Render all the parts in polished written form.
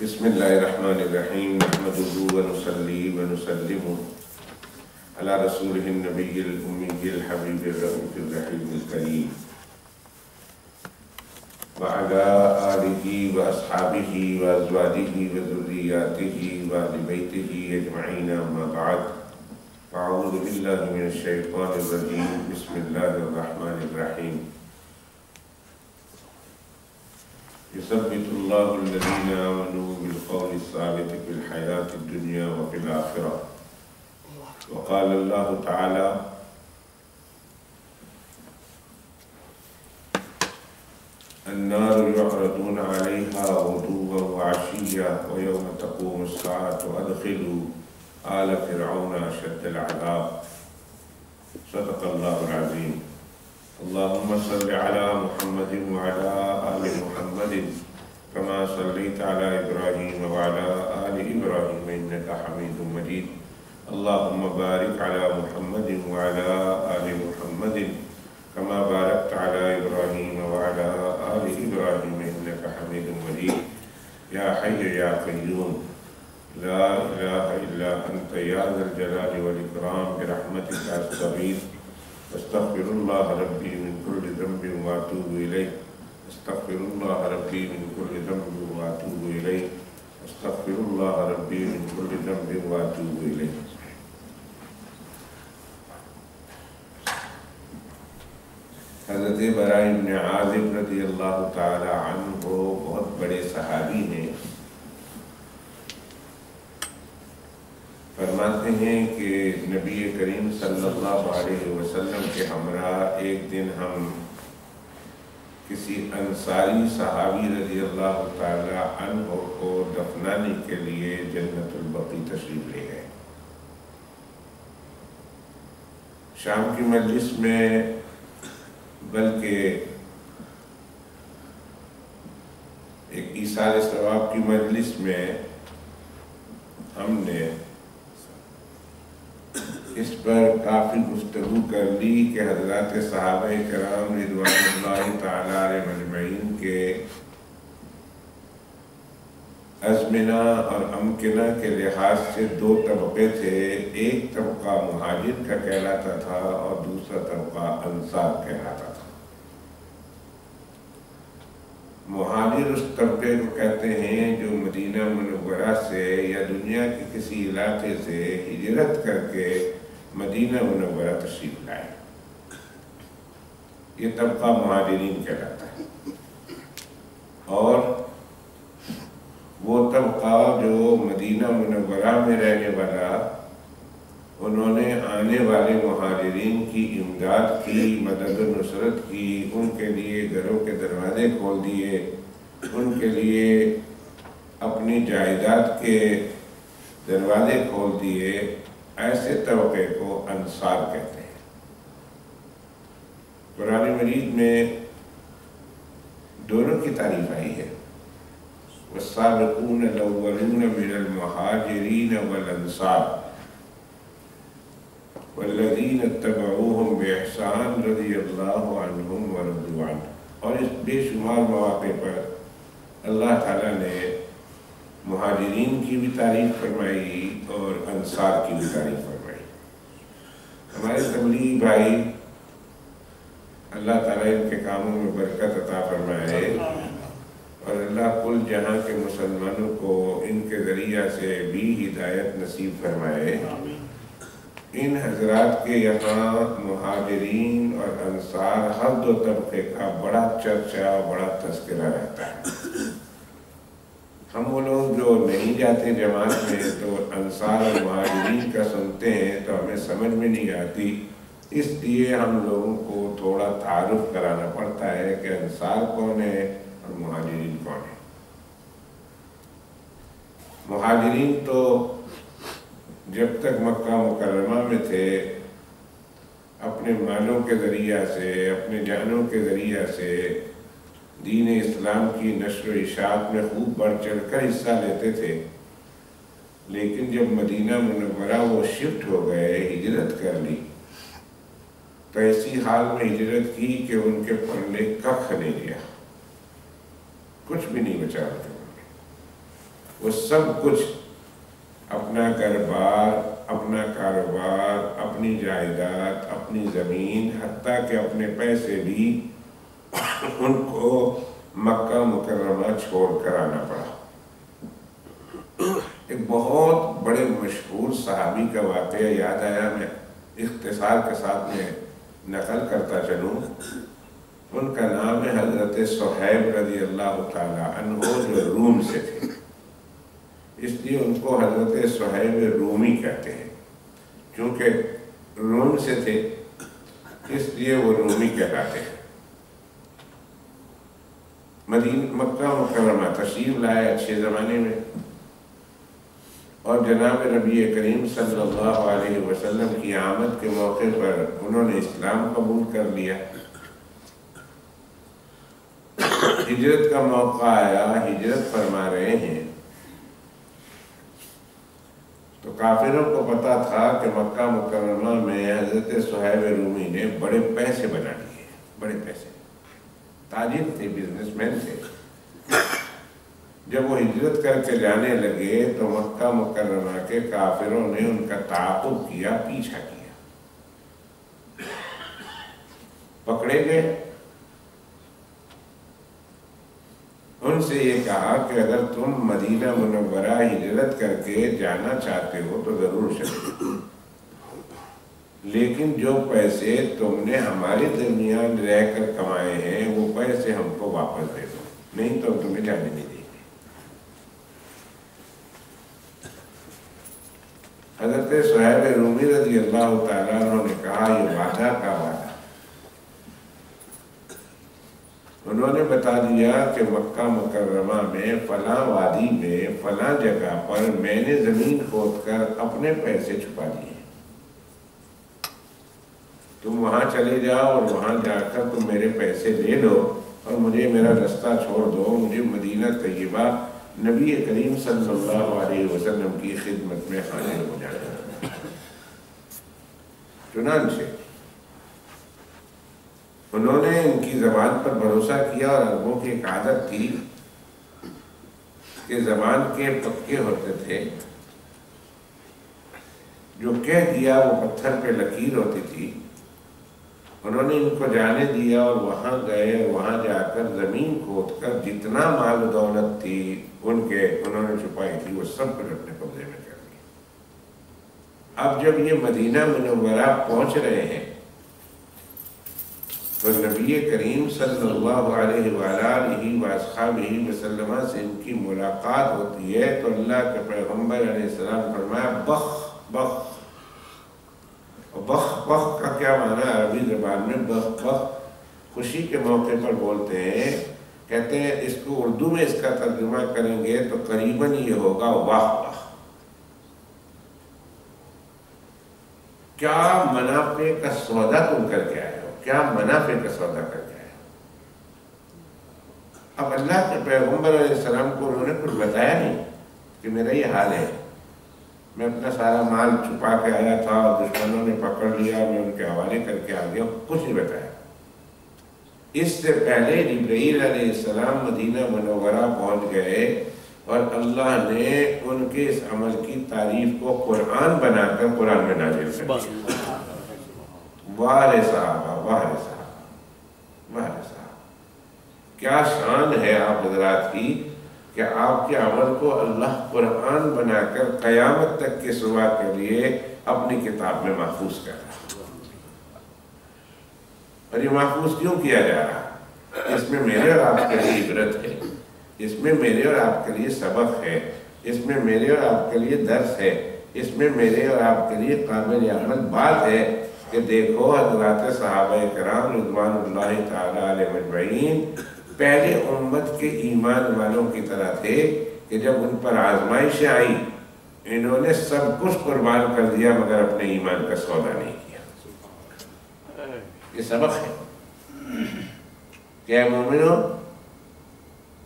بسم اللہ الرحمن الرحیم نحمده ونصلی ونسلم علی رسولہ النبی الأمی الحبیب الرؤوف الرحیم الکریم وعلی آلہ واصحابہ وازواجہ وذریاتہ وآل بیتہ اجمعین اما بعد فاعوذ باللہ من الشیطان الرجیم بسم اللہ الرحمن الرحیم يثبت الله الذين آمنوا بالقول الثابت في الحياة الدنيا وفي الآخرة وقال الله تعالى النار يعرضون عليها غدوا وعشيا ويوم تقوم الساعة أدخلوا آل فرعون أشد العذاب صدق الله العظيم اللهم صل على محمد وعلى آل محمد كما صليت على إبراهيم وعلى آل إبراهيم إنك حميد مجيد اللهم بارك على محمد وعلى آل محمد كما باركت على إبراهيم وعلى آل إبراهيم إنك حميد مجيد يا حي يا قيوم لا إله إلا أنت يا ذا الجلال والإكرام برحمتك أستغيث استغفر الله ربي من كل ذنب واتوب إليه استغفر الله ربي من كل ذنب واتوب إليه استغفر الله ربي من كل ذنب واتوب إليه حضرت براء بن عازب رضی اللہ تعالی عنہ بہت بڑے صحابی ہیں. فرماتے ہیں کہ نبی کریم صلی اللہ علیہ وسلم کے ہمراہ ایک دن ہم کسی انصاری صحابی رضی اللہ تعالی عنہ کو دفنانے کے لیے جنت البقیع تشریف لے گئے. شام کی مجلس میں بلکہ ایک ایثار ثواب کی مجلس میں ہم نے اس پر کافی گفتگو کر لی کہ حضرات صحابہ کرام رضوان اللہ تعالی علیہم اجمعین کے ازمنہ اور امکنہ کے لحاظ سے دو طبقے تھے. ایک طبقہ مہاجر کا کہلاتا تھا اور دوسرا طبقہ انصار کہلاتا تھا. مہاجر اس طبقے کو کہتے ہیں جو مدینہ منورہ سے یا دنیا کے کسی علاقے سے ہجرت کر کے مدینہ منورہ تشریف لائے. یہ طبقہ مہاجرین کہلاتا ہے. اور وہ طبقہ جو مدینہ منورہ میں رہنے والا، انہوں نے آنے والے مہاجرین کی امداد کی، مدد و نصرت کی، ان کے لیے گھروں کے دروازے کھول دیے، ان کے لیے اپنی جائیداد کے دروازے کھول دیے. ایسے طبقے کو انصار کہتے ہیں. قرآن مجید میں دونوں کی تعریف آئی ہے. والسابقون الاولون من المہاجرین والانصار والذین اتبعوهم بإحسان رضی اللہ عنہم ورضوا عنہ. اور اس بے شمار مواقع پر اللہ تعالیٰ نے مہاجرین کی بھی تعریف فرمائی اور انصار کی بھی تعریف فرمائی. ہمارے تبلیغی بھائی، اللہ تعالیٰ ان کے کاموں میں برکت عطا فرمائے اور اللہ کل جہاں کے مسلمانوں کو ان کے ذریعہ سے بھی ہدایت نصیب فرمائے. ان حضرات کے یہاں مہاجرین اور انصار ہر دو طبقے کا بڑا چرچا، بڑا تذکرہ رہتا ہے. ہم وہ لوگ جو نہیں جاتے جماعت میں تو انصار اور مہاجرین کا سنتے ہیں تو ہمیں سمجھ میں نہیں آتی. اس لیے ہم لوگوں کو تھوڑا تعارف کرانا پڑتا ہے کہ انصار کون ہے اور مہاجرین کون ہے. مہاجرین تو جب تک مکہ مکرمہ میں تھے اپنے مالوں کے ذریعہ سے، اپنے جانوں کے ذریعہ سے دین اسلام کی نشر و اشاعت میں خوب بڑھ چڑھ کر حصہ لیتے تھے. لیکن جب مدینہ منورہ وہ شفٹ ہو گئے، ہجرت کر لی، تو ایسی حال میں ہجرت کی کہ ان کے پلے کخ نہیں گیا، کچھ بھی نہیں بچا. وہ سب کچھ اپنا گھر بار، اپنا کاروبار، اپنی جائیداد، اپنی زمین، حتیٰ کہ اپنے پیسے بھی ان کو مکہ مکرمہ چھوڑ کر آنا پڑا۔ ایک بہت بڑے مشہور صحابی کا واقعہ یاد آیا، میں اختصار کے ساتھ میں نقل کرتا چلوں۔ ان کا نام ہے حضرت صہیب رضی اللہ تعالیٰ عنہ، جو روم سے تھے، اس لیے ان کو حضرت صہیب رومی کہتے ہیں۔ کیونکہ روم سے تھے اس لیے وہ رومی کہلاتے ہیں۔ مکہ مکرمہ تشریف لائے اچھے زمانے میں، اور جناب نبی کریم صلی اللہ علیہ وسلم کی آمد کے موقع پر انہوں نے اسلام قبول کر لیا۔ ہجرت کا موقع آیا، ہجرت فرما رہے ہیں، تو کافروں کو پتا تھا کہ مکہ مکرمہ میں حضرت صہیب رومی نے بڑے پیسے بنا لیے، بڑے پیسے، تاجر تھے، بزنس مین تھے۔ جب وہ ہجرت کر کے جانے لگے تو مکہ مکرمہ کے کافروں نے ان کا تعاقب کیا، پیچھا کیا، پکڑے گئے۔ ان سے یہ کہا کہ اگر تم مدینہ منورہ ہجرت کر کے جانا چاہتے ہو تو ضرور چلو، لیکن جو پیسے تم نے ہمارے درمیان رہ کر کمائے ہیں وہ پیسے ہم کو واپس دے دو، نہیں تو ہم تمہیں جانے نہیں دیں گے۔ حضرت صہیب رومی رضی اللہ تعالیٰ عنہ نے کہا یہ وعدہ کا وعدہ۔ انہوں نے بتا دیا کہ مکہ مکرمہ میں فلاں وادی میں فلاں جگہ پر میں نے زمین کھود کر اپنے پیسے چھپا دیے، تم وہاں چلے جاؤ اور وہاں جا کر تم میرے پیسے لے لو اور مجھے میرا رستہ چھوڑ دو، مجھے مدینہ طیبہ نبی کریم صلی اللہ علیہ وسلم کی خدمت میں حاضر ہو جانا۔ چنانچہ انہوں نے ان کی زبان پر بھروسہ کیا، اور عربوں کی ایک عادت تھی کہ زبان کے پکے ہوتے تھے، جو کہہ دیا وہ پتھر پہ لکیر ہوتی تھی۔ انہوں نے ان کو جانے دیا اور وہاں گئے، اور وہاں جا کر زمین کھود کر جتنا مال و دولت تھی انہوں نے چھپائی تھی وہ سب کچھ اپنے قبضے میں کر لیا۔ اب جب یہ مدینہ منورہ پہنچ رہے ہیں تو نبی کریم صلی اللہ علیہ وآلہ وصحبہ وسلم سے ان کی ملاقات ہوتی ہے تو اللہ کے پیغمبر علیہ السلام فرمایا بخ بخ۔ بخ بخ کا کیا معنی ہے عربی زبان میں؟ بخ بخ خوشی کے موقع پر بولتے ہیں، کہتے ہیں اس کو اردو میں اس کا ترجمہ کریں گے تو قریباً یہ ہوگا واہ واہ۔ کیا منافع کا سودا تم کر کے آئے ہو، کیا منافع کا سودا کر کے آئے ہو۔ اب اللہ کے پیغمبر علیہ السلام کو انہوں نے کچھ بتایا نہیں کہ میرا یہ حال ہے، میں اپنا سارا مال چھپا کے آیا تھا اور دشمنوں نے پکڑ لیا، میں ان کے حوالے کر کے آ گیا، کچھ نہیں بتایا۔ اس سے پہلے جبرائیل علیہ السلام مدینہ منورہ پہنچ گئے اور اللہ نے ان کے اس عمل کی تعریف کو قرآن بنا کر قرآن میں نازل کر دیا۔ واہ رے صحابہ، واہ رے صحابہ، واہ رے صحابہ، کیا شان ہے آپ حضرات کی کہ آپ کے عمل کو اللہ قرآن بنا کر قیامت تک کے صبح کے لیے اپنی کتاب میں محفوظ کر رہا ہے۔ اور یہ محفوظ کیوں کیا جا رہا؟ اس میں میرے اور آپ کے لیے عبرت ہے، اس میں میرے اور آپ کے لیے سبق ہے، اس میں میرے اور آپ کے لیے درس ہے، اس میں میرے اور آپ کے لیے قابل عمل بات ہے کہ دیکھو حضرات صحابہ کرام رضوان اللہ تعالی علیہ اجمعین پہلے امت کے ایمان والوں کی طرح تھے کہ جب ان پر آزمائشیں آئی انہوں نے سب کچھ قربان کر دیا مگر اپنے ایمان کا سودا نہیں کیا۔ یہ سبق ہے کہ اے مومنو،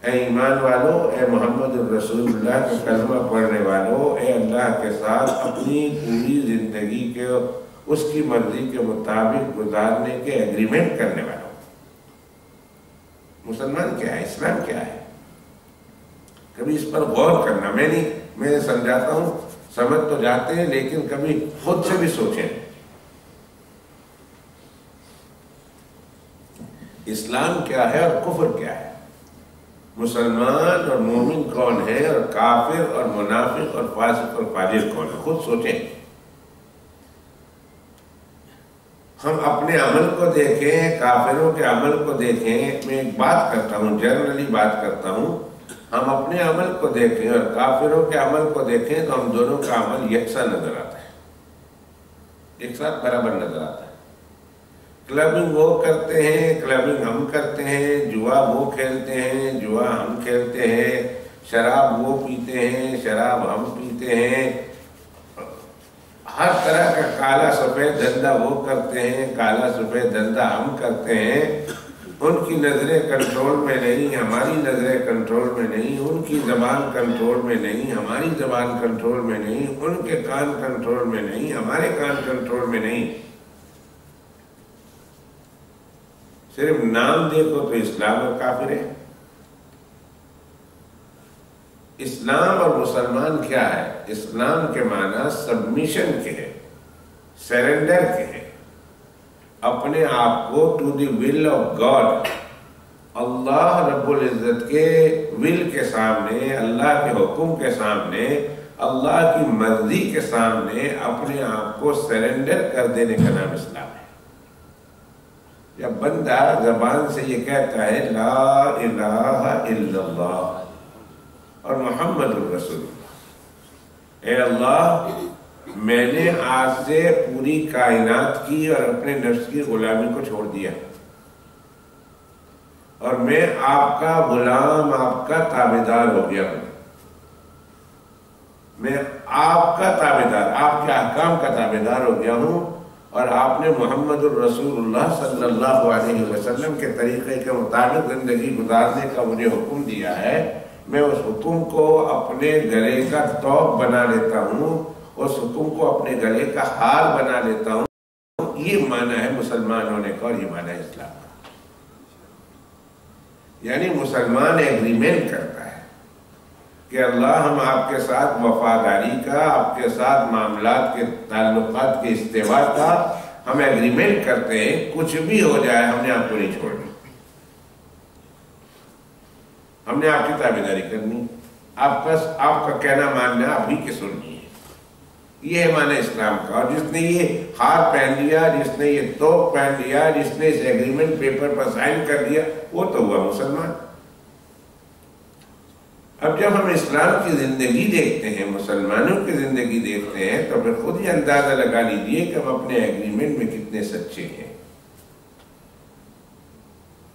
اے ایمان والو، اے محمد الرسول اللہ کا کلمہ پڑھنے والو، اے اللہ کے ساتھ اپنی پوری زندگی کے اس کی مرضی کے مطابق گزارنے کے ایگریمنٹ کرنے والوں۔ مسلمان کیا ہے؟ اسلام کیا ہے؟ کبھی اس پر غور کرنا. میں سمجھاتا ہوں، سمجھ تو جاتے ہیں لیکن کبھی خود سے بھی سوچیں اسلام کیا ہے اور کفر کیا ہے، مسلمان اور مومن کون ہے، اور کافر اور منافق اور فاسق اور فاجر کون ہے. خود سوچیں. ہم اپنے عمل کو دیکھیں، کافروں کے عمل کو دیکھیں. میں ایک بات کرتا ہوں، جنرلی بات کرتا ہوں. ہم اپنے عمل کو دیکھیں اور کافروں کے عمل کو دیکھیں تو ہم دونوں کا عمل یکساں نظر آتا ہے، ایک ساتھ برابر نظر آتا ہے. کلبنگ وہ کرتے ہیں، کلبنگ ہم کرتے ہیں. جوا وہ کھیلتے ہیں، جوا ہم کھیلتے ہیں. شراب وہ پیتے ہیں، شراب ہم پیتے ہیں. ہر طرح کا کالا سفید دھندا وہ کرتے ہیں، کالا سفید دھندا ہم کرتے ہیں. ان کی نظریں کنٹرول میں نہیں، ہماری نظریں کنٹرول میں نہیں. ان کی زبان کنٹرول میں نہیں، ہماری زبان کنٹرول میں نہیں. ان کے کان کنٹرول میں نہیں، ہمارے کان کنٹرول میں نہیں. صرف نام دیکھو تو اسلام اور کافر ہے. اسلام اور مسلمان کیا ہے؟ اسلام کے معنی سبمیشن کے ہے، سرنڈر کے ہے. اپنے آپ کو to the will of God, اللہ رب العزت کے ول کے سامنے، اللہ کے حکم کے سامنے، اللہ کی مرضی کے سامنے اپنے آپ کو سرنڈر کر دینے کا نام اسلام ہے. جب بندہ زبان سے یہ کہتا ہے لا الہ الا اللہ اور محمد الرسول اللہ، اے اللہ میں نے آج سے پوری کائنات کی اور اپنے نفس کی غلامی کو چھوڑ دیا، اور میں آپ کا غلام، آپ کا تابعدار ہو گیا ہوں. میں آپ کا تابعدار، آپ کے احکام کا تابعدار ہو گیا ہوں، اور آپ نے محمد الرسول اللہ صلی اللہ علیہ وسلم کے طریقے کے مطابق زندگی گزارنے کا مجھے حکم دیا ہے. میں اس حکم کو اپنے گلے کا توق بنا لیتا ہوں، اس حکم کو اپنے گلے کا ہار بنا لیتا ہوں. یہ معنی ہے مسلمان ہونے کا، اور یہ معنی ہے اسلام کا. یعنی مسلمان ایگریمنٹ کرتا ہے کہ اللہ ہم آپ کے ساتھ وفاداری کا، آپ کے ساتھ معاملات کے تعلقات کے استواء کا ہم ایگریمنٹ کرتے ہیں. کچھ بھی ہو جائے ہم نے آپ کو نہیں چھوڑنا، ہم نے آپ کی تابعداری کرنی، آپ کا کہنا ماننا، آپ ہی کی سننی ہے. یہ ہے معنی اسلام کا. اور جس نے یہ ہار پہن لیا، جس نے یہ توق پہن لیا، جس نے اس ایگریمنٹ پیپر پر سائن کر دیا، وہ تو ہوا مسلمان. اب جب ہم اسلام کی زندگی دیکھتے ہیں، مسلمانوں کی زندگی دیکھتے ہیں، تو پھر خود ہی اندازہ لگا لیجئے کہ ہم اپنے ایگریمنٹ میں کتنے سچے ہیں.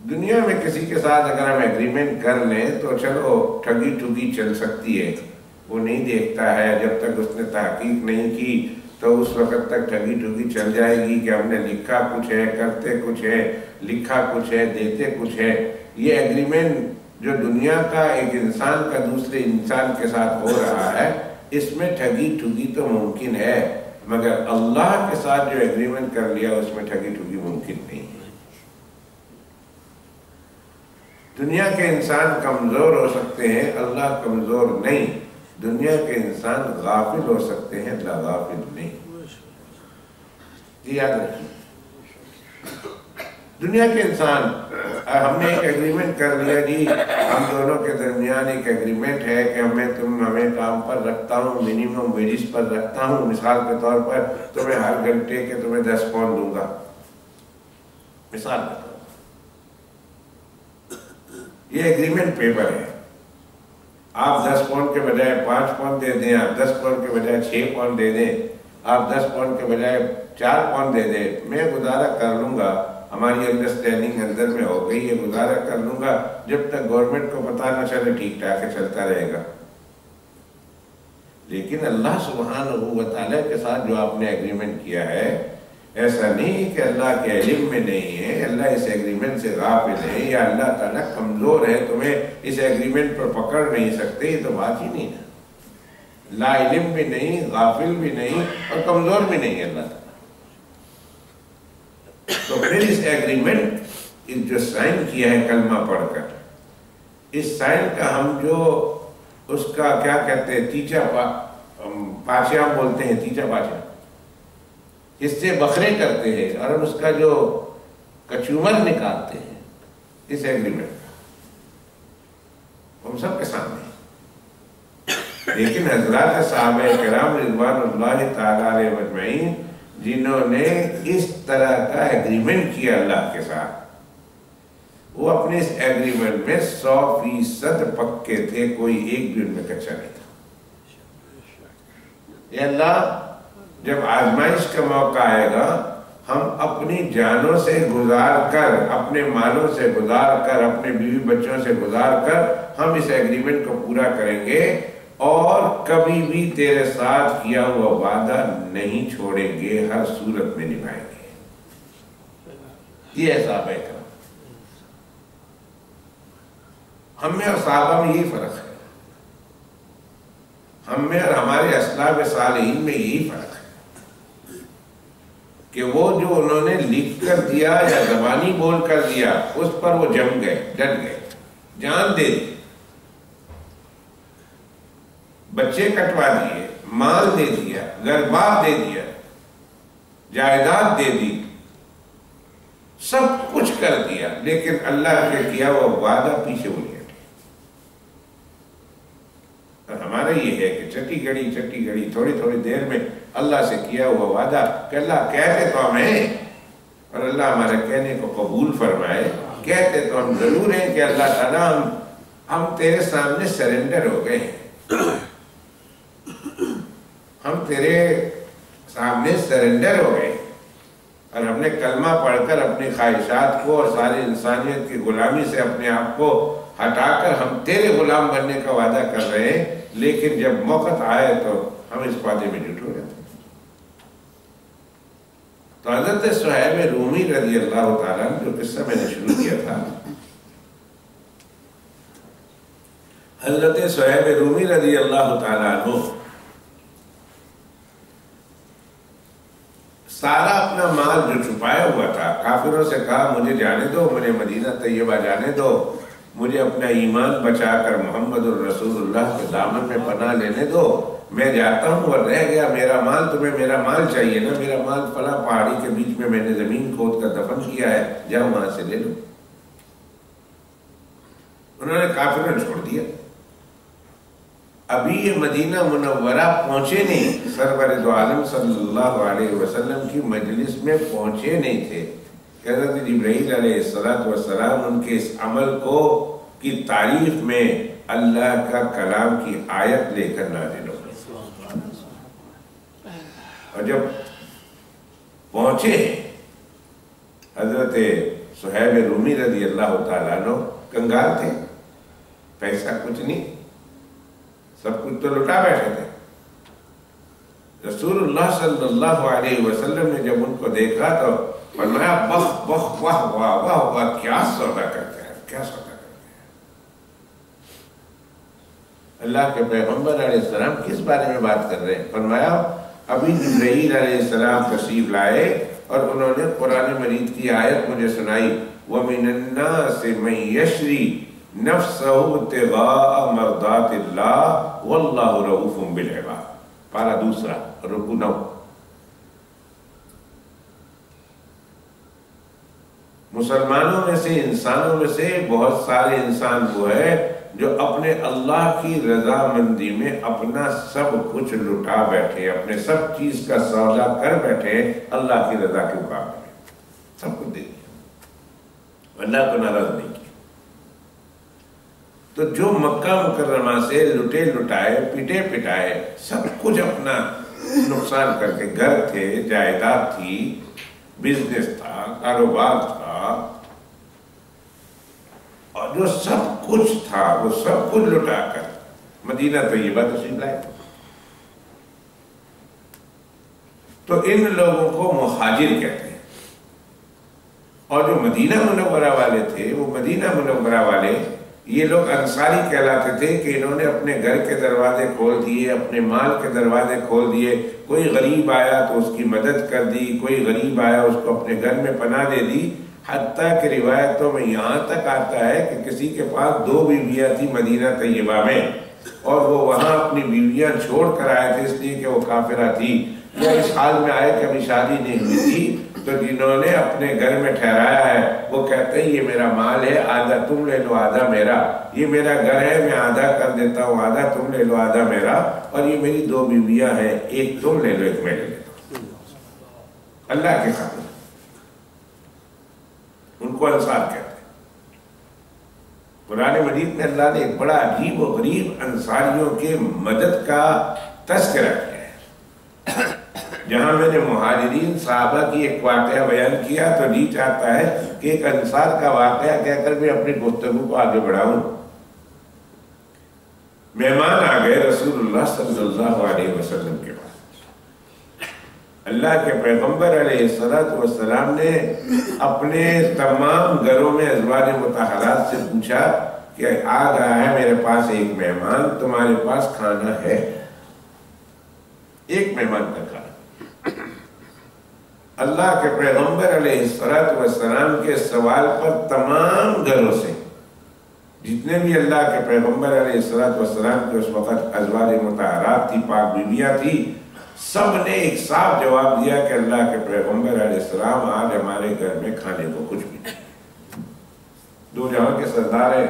دنیا میں کسی کے ساتھ اگر ہم ایگریمنٹ کر لیں تو چلو ٹھگی ٹھگی چل سکتی ہے، وہ نہیں دیکھتا ہے. جب تک اس نے تحقیق نہیں کی تو اس وقت تک ٹھگی ٹھگی چل جائے گی کہ ہم نے لکھا کچھ ہے، کرتے کچھ ہے، لکھا کچھ ہے، دیتے کچھ ہے. یہ ایگریمنٹ جو دنیا کا ایک انسان کا دوسرے انسان کے ساتھ ہو رہا ہے، اس میں ٹھگی ٹھگی تو ممکن ہے، مگر اللہ کے ساتھ جو ایگریمنٹ کر لیا اس میں ٹھگی ٹھگی ممکن نہیں ہے. دنیا کے انسان کمزور ہو سکتے ہیں، اللہ کمزور نہیں. دنیا کے انسان غافل ہو سکتے ہیں، اللہ غافل نہیں. یہ یاد رکھیے. دنیا کے انسان، ہم نے ایک ایگریمنٹ کر لیا جی، ہم دونوں کے درمیان ایک ایگریمنٹ ہے کہ ہمیں کام پر رکھتا ہوں، منیمم ویجز پر رکھتا ہوں. مثال کے طور پر تمہیں ہر گھنٹے کے تمہیں 10 پاؤنڈ دوں گا، مثال کے طور پر. یہ ایگریمنٹ پیپر ہے. آپ 10 پاؤنڈ کے بجائے 5 پاؤنڈ دے دیں، آپ 10 پاؤنڈ کے بجائے 6 پاؤنڈ دے دیں، آپ 10 پاؤنڈ کے بجائے 4 پاؤنڈ دے دیں، میں گزارا کر لوں گا. ہماری انڈرسٹینڈنگ اندر میں ہو گئی ہے، گزارا کر لوں گا. جب تک گورنمنٹ کو پتہ نہ چلے ٹھیک ٹھاک چلتا رہے گا. لیکن اللہ سبحانہ و تعالیٰ کے ساتھ جو آپ نے ایگریمنٹ کیا ہے، ایسا نہیں کہ اللہ کے علم میں نہیں ہے، اللہ اس ایگریمنٹ سے غافل ہے، یا اللہ تعالیٰ کمزور ہے، تمہیں اس ایگریمنٹ پر پکڑ نہیں سکتے. یہ تو بات ہی نہیں ہے. لا علم بھی نہیں، غافل بھی نہیں، اور کمزور بھی نہیں ہے اللہ تعالیٰ. تو پھر اس ایگریمنٹ جو سائن کیا ہے کلمہ پڑھ کر، اس سائن کا ہم جو اس کا کیا کہتے ہیں تیچا پاچا بولتے ہیں، تیچا پاچا، اس سے بکرے کرتے ہیں اور اس کا جو کچومر نکالتے ہیں اس ایگریمنٹ کا، ہم سب کے سامنے۔ لیکن حضرات صحابہ کرام رضوان اللہ تعالیٰ علیہ مجمعین جنہوں نے اس طرح کا ایگریمنٹ کیا اللہ کے ساتھ، وہ اپنے اس ایگریمنٹ میں 100% پکے تھے، کوئی ایک بھی ان میں کچا نہیں تھا۔ یہ اللہ جب آزمائش کا موقع آئے گا، ہم اپنی جانوں سے گزار کر، اپنے مالوں سے گزار کر، اپنے بیوی بچوں سے گزار کر ہم اس ایگریمنٹ کو پورا کریں گے اور کبھی بھی تیرے ساتھ کیا ہوا وعدہ نہیں چھوڑیں گے، ہر صورت میں نبھائیں گے۔ یہ صحابہ کرام، ہم میں اور صحابہ میں یہی فرق ہے، ہم میں اور ہمارے اسلاف صالحین میں یہی فرق ہے کہ وہ جو انہوں نے لکھ کر دیا یا زبانی بول کر دیا اس پر وہ جم گئے، ڈٹ گئے، جان دے دی، بچے کٹوا دیے، مال دے دیا، گھر بار دے دیا، جائیداد دے دی، سب کچھ کر دیا، لیکن اللہ کے کیا وہ وعدہ پیچھے ہو گیا۔ ہمارا یہ ہے کہ چٹی گھڑی تھوڑی تھوڑی دیر میں اللہ سے کیا ہوا وعدہ کہ اللہ کہتے تو ہمیں، اور اللہ ہمارے کہنے کو قبول فرمائے، کہتے تو ہم ضرور ہیں کہ اللہ تعالیٰ ہم تیرے سامنے سرنڈر ہو گئے ہیں، ہم تیرے سامنے سرنڈر ہو گئے، اور ہم نے کلمہ پڑھ کر اپنی خواہشات کو اور ساری انسانیت کی غلامی سے اپنے آپ کو ہٹا کر ہم تیرے غلام بننے کا وعدہ کر رہے ہیں، لیکن جب موقع آئے تو ہم اس وعدے میں جھوٹ ہو جاتے ہیں۔ تو حضرت صہیب رومی رضی اللہ تعالیٰ جو قصہ میں نے شروع کیا تھا، حضرت صہیب رومی رضی اللہ تعالیٰ عنہ سارا اپنا مال جو چھپایا ہوا تھا، کافروں سے کہا مجھے جانے دو، مجھے مدینہ طیبہ جانے دو، مجھے اپنا ایمان بچا کر محمد الرسول اللہ کے دامن میں پناہ لینے دو، میں جاتا ہوں اور رہ گیا میرا مال، تمہیں میرا مال چاہیے نا، میرا مال فلاں پہاڑی کے بیچ میں نے زمین کھود کر دفن کیا ہے، جاؤ وہاں سے لے لو۔ انہوں نے کافروں نے چھوڑ دیا۔ ابھی یہ مدینہ منورہ پہنچے نہیں، سرور دو عالم صلی اللہ علیہ وسلم کی مجلس میں پہنچے نہیں تھے، حضرت جبرائیل علیہ السلام ان کے اس عمل کو کی تعریف میں اللہ کا کلام کی آیت لے کر نازل ہو گئی، اور جب پہنچے حضرت صہیب رومی رضی اللہ تعالیٰ عنہ کنگال تھے، پیسہ کچھ نہیں، سب کچھ تو لٹا بیٹھے تھے۔ رسول اللہ صلی اللہ علیہ وسلم نے جب ان کو دیکھا تو فرمایا بخ بخ واہ واہ واہ واہ، کیا سودا کرتے ہیں، کیا سودا کرتے ہیں۔ اللہ کے پیغمبر علیہ السلام کس بارے میں بات کر رہے ہیں؟ فرمایا ابھی جبرائیل علیہ السلام تشریف لائے اور انہوں نے قرآن مجید کی آیت مجھے سنائی، وَمِنَ النَّاسِ مَن يَشْرِي نَفْسَهُ ابْتِغَاءَ مَرْضَاتِ اللَّهِ وَاللَّهُ رَءُوفٌ بِالْعِبَادِ۔ پارا دوسرا، رکو 9۔ مسلمانوں میں سے، انسانوں میں سے بہت سارے انسان وہ ہے جو اپنے اللہ کی رضامندی میں اپنا سب کچھ لٹا بیٹھے، اپنے سب چیز کا سودا کر بیٹھے اللہ کی رضا کے مقابلے میں، سب کچھ دے دیا، اللہ کو ناراض نہیں کیا۔ تو جو مکہ مکرمہ سے لٹے لٹائے، پٹے پٹائے، سب کچھ اپنا نقصان کر کے، گھر تھے، جائیداد تھی، بزنس تھا، کاروبار تھا، اور جو سب کچھ تھا وہ سب کچھ لٹا کر مدینہ طیبہ تشریف لائے۔ تو ان لوگوں کو مہاجر کہتے ہیں، اور جو مدینہ منورہ والے تھے، وہ مدینہ منورہ والے یہ لوگ انصاری کہلاتے تھے کہ انہوں نے اپنے گھر کے دروازے کھول دیے، اپنے مال کے دروازے کھول دیے، کوئی غریب آیا تو اس کی مدد کر دی، کوئی غریب آیا اس کو اپنے گھر میں پناہ دے دی، حتیٰ کہ روایتوں میں یہاں تک آتا ہے کہ کسی کے پاس 2 بیویاں تھی مدینہ طیبہ میں، اور وہ وہاں اپنی بیویاں چھوڑ کر آئے تھے اس لیے کہ وہ کافرہ تھی، یا اس حال میں آئے کہ ابھی شادی نہیں ہوئی تھی، تو جنہوں نے اپنے گھر میں ٹھہرایا ہے وہ کہتے ہیں یہ میرا مال ہے، آدھا تم لے لو آدھا میرا، یہ میرا گھر ہے میں آدھا کر دیتا ہوں، آدھا تم لے لو آدھا میرا، اور یہ میری 2 بیویاں ہیں، ایک تم لے لو ایک میں لے لیتا ہوں، اللہ کے خاطر ان کو انصار کہتے ہیں۔ قرآن مجید میں اللہ نے ایک بڑا عجیب و غریب انصاریوں کے مدد کا تذکرہ کیا ہے۔ جہاں میں نے مہاجرین صحابہ کی ایک واقعہ بیان کیا تو جی چاہتا ہے کہ ایک انصار کا واقعہ کہہ کر میں اپنی گفتگو کو آگے بڑھاؤں۔ مہمان آ گئے رسول اللہ صلی اللہ علیہ وسلم کے پاس۔ اللہ کے پیغمبر علیہ السلام نے اپنے تمام گھروں میں ازواج مطہرات سے پوچھا کہ آ گیا ہے میرے پاس ایک مہمان، تمہارے پاس کھانا ہے؟ ایک مہمان کا کھانا۔ اللہ کے پیغمبر علیہ السلام کے سوال پر تمام گھروں سے جتنے بھی اللہ کے پیغمبر علیہ السلام کے اس وقت ازواج مطہرات تھی، پاک بیویاں تھی، سب نے ایک صاف جواب دیا کہ اللہ کے پیغمبر علیہ السلام آج ہمارے گھر میں کھانے کو کچھ بھی نہیں۔ 2 جہاں کے سردار ہیں،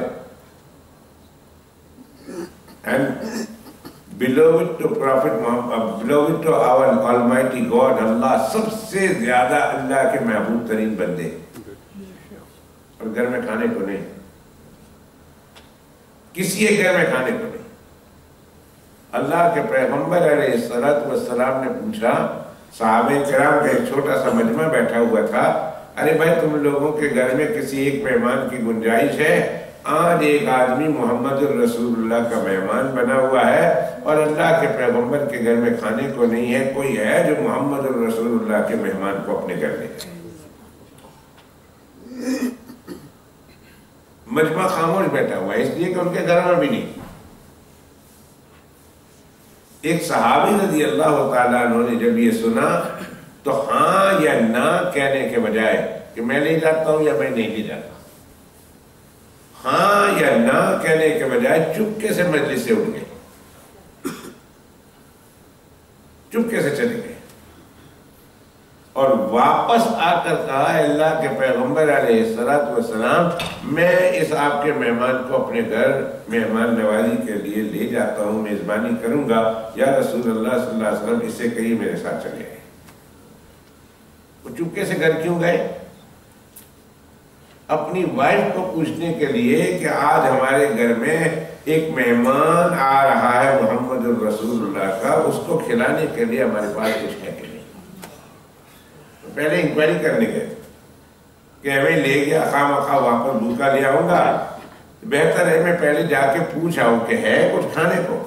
and beloved to Prophet Muhammad, beloved to our Almighty God, اللہ سب سے زیادہ اللہ کے محبوب ترین بندے، اور گھر میں کھانے کو نہیں، کسی ایک گھر میں کھانے کو نہیں۔ اللہ کے پیغمبر علیہ السلام نے پوچھا، صحابہ کرام کا ایک چھوٹا سا مجمع بیٹھا ہوا تھا، ارے بھائی تم لوگوں کے گھر میں کسی ایک مہمان کی گنجائش ہے؟ آج ایک آدمی محمد الرسول اللہ کا مہمان بنا ہوا ہے اور اللہ کے پیغمبر کے گھر میں کھانے کو نہیں ہے، کوئی ہے جو محمد الرسول اللہ کے مہمان کو اپنے گھر لے جائے؟ مجمع خاموش بیٹھا ہوا ہے، اس لیے کہ ان کے گھر میں بھی نہیں۔ ایک صحابی رضی اللہ تعالیٰ عنہ نے جب یہ سنا تو ہاں یا نہ کہنے کے بجائے کہ میں نہیں جاتا ہوں یا میں نہیں جاتا، ہاں یا نہ کہنے کے بجائے چپکے سے مجلس سے اٹھ گئے، چپکے سے چلے گئے، اور واپس آ کر کہا اللہ کے پیغمبر علیہ السلام میں اس آپ کے مہمان کو اپنے گھر مہمان نوازی کے لیے لے جاتا ہوں، میزبانی کروں گا، یا رسول اللہ صلی اللہ علیہ وسلم اس سے کہیں میرے ساتھ چلے گئے۔ وہ چپکے سے گھر کیوں گئے؟ اپنی وائف کو پوچھنے کے لیے کہ آج ہمارے گھر میں ایک مہمان آ رہا ہے محمد الرسول اللہ کا، اس کو کھلانے کے لیے ہمارے پاس کچھ ہے کہ نہیں۔ پہلے انکوائری کرنے گئے کہ ہمیں لے گیا خواہ مخواہ واپس بھوکا لے آؤں گا، بہتر ہے میں پہلے جا کے پوچھ آؤں کہ ہے کچھ کھانے کو۔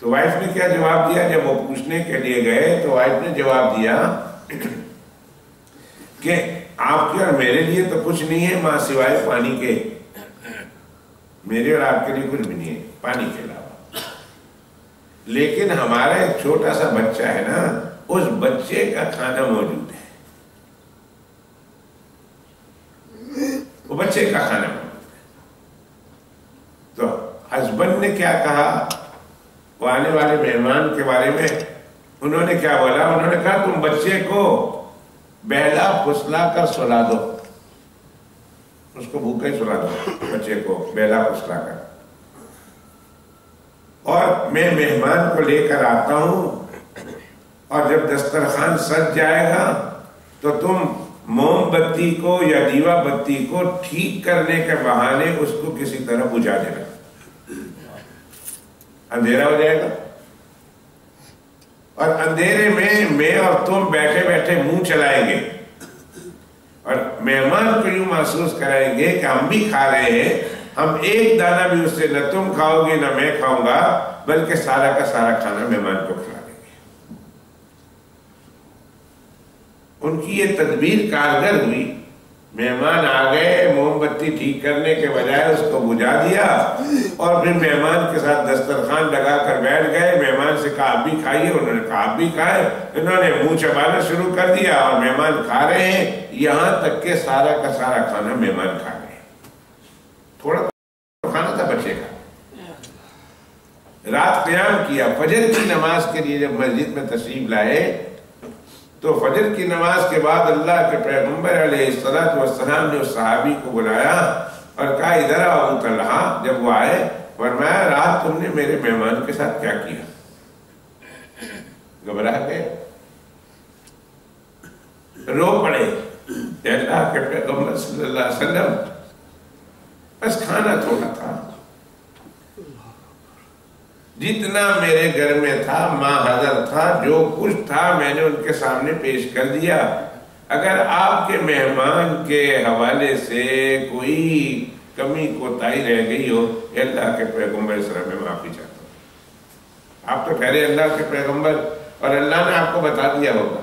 تو وائف نے کیا جواب دیا؟ جب وہ پوچھنے کے لیے گئے تو وائف نے جواب دیا کہ آپ کے اور میرے لیے تو کچھ نہیں ہے ماں سوائے پانی کے، میرے اور آپ کے لیے کچھ بھی نہیں ہے پانی کے علاوہ، لیکن ہمارا ایک چھوٹا سا بچہ ہے نا، اس بچے کا کھانا موجود ہے، وہ بچے کا کھانا موجود ہے۔ تو ہسبینڈ نے کیا کہا وہ آنے والے مہمان کے بارے میں؟ انہوں نے کیا بولا؟ انہوں نے کہا تم بچے کو بہلا پھسلا کر سلا دو، اس کو بھوکا ہی سلا دو، بچے کو بہلا پھسلا کر، اور میں مہمان کو لے کر آتا ہوں، اور جب دسترخوان سج جائے گا تو تم موم بتی کو یا دیوا بتی کو ٹھیک کرنے کے بہانے اس کو کسی طرح بجھا دینا، اندھیرا ہو جائے گا، اور اندھیرے میں اور تم بیٹھے بیٹھے منہ چلائیں گے، اور مہمان کو یوں محسوس کرائیں گے کہ ہم بھی کھا رہے ہیں، ہم ایک دانہ بھی اس سے نہ تم کھاؤ گے نہ میں کھاؤں گا، بلکہ سارا کا سارا کھانا مہمان کو کھلا دیں گے۔ ان کی یہ تدبیر کارگر ہوئی، مہمان آ گئے، موم بتی ٹھیک کرنے کے بجائے اس کو بجھا دیا، اور پھر مہمان کے ساتھ دسترخوان لگا کر بیٹھ گئے، مہمان سے کہا آپ بھی کھائیے، انہوں نے کہا آپ بھی کھائے، انہوں نے منہ چبانا شروع کر دیا، اور مہمان کھا رہے ہیں، یہاں تک کہ سارا کا سارا کھانا مہمان کھا رہے ہیں۔ تھوڑا کھانا تھا بچے کا، رات قیام کیا، فجر کی نماز کے لیے جب مسجد میں تشریف لائے تو فجر کی نماز کے بعد اللہ کے پیغمبر علیہ السلام نے اس صحابی کو بلایا اور کہا ادھر آؤ ابو طلحہ۔ جب وہ آئے فرمایا رات تم نے میرے مہمان کے ساتھ کیا کیا؟ گھبرا گئے، رو پڑے۔ اللہ کے پیغمبر صلی اللہ علیہ وسلم بس کھانا تھوڑا تھا، جتنا میرے گھر میں تھا ماں حضر تھا، جو کچھ تھا میں نے ان کے سامنے پیش کر دیا۔ اگر آپ کے مہمان کے حوالے سے کوئی کمی کوتاہی رہ گئی ہو، اللہ کے پیغمبر صلی اللہ علیہ وسلم میں معافی چاہتا ہوں۔ آپ تو ٹھہرے اللہ کے پیغمبر، اور اللہ نے آپ کو بتا دیا ہوگا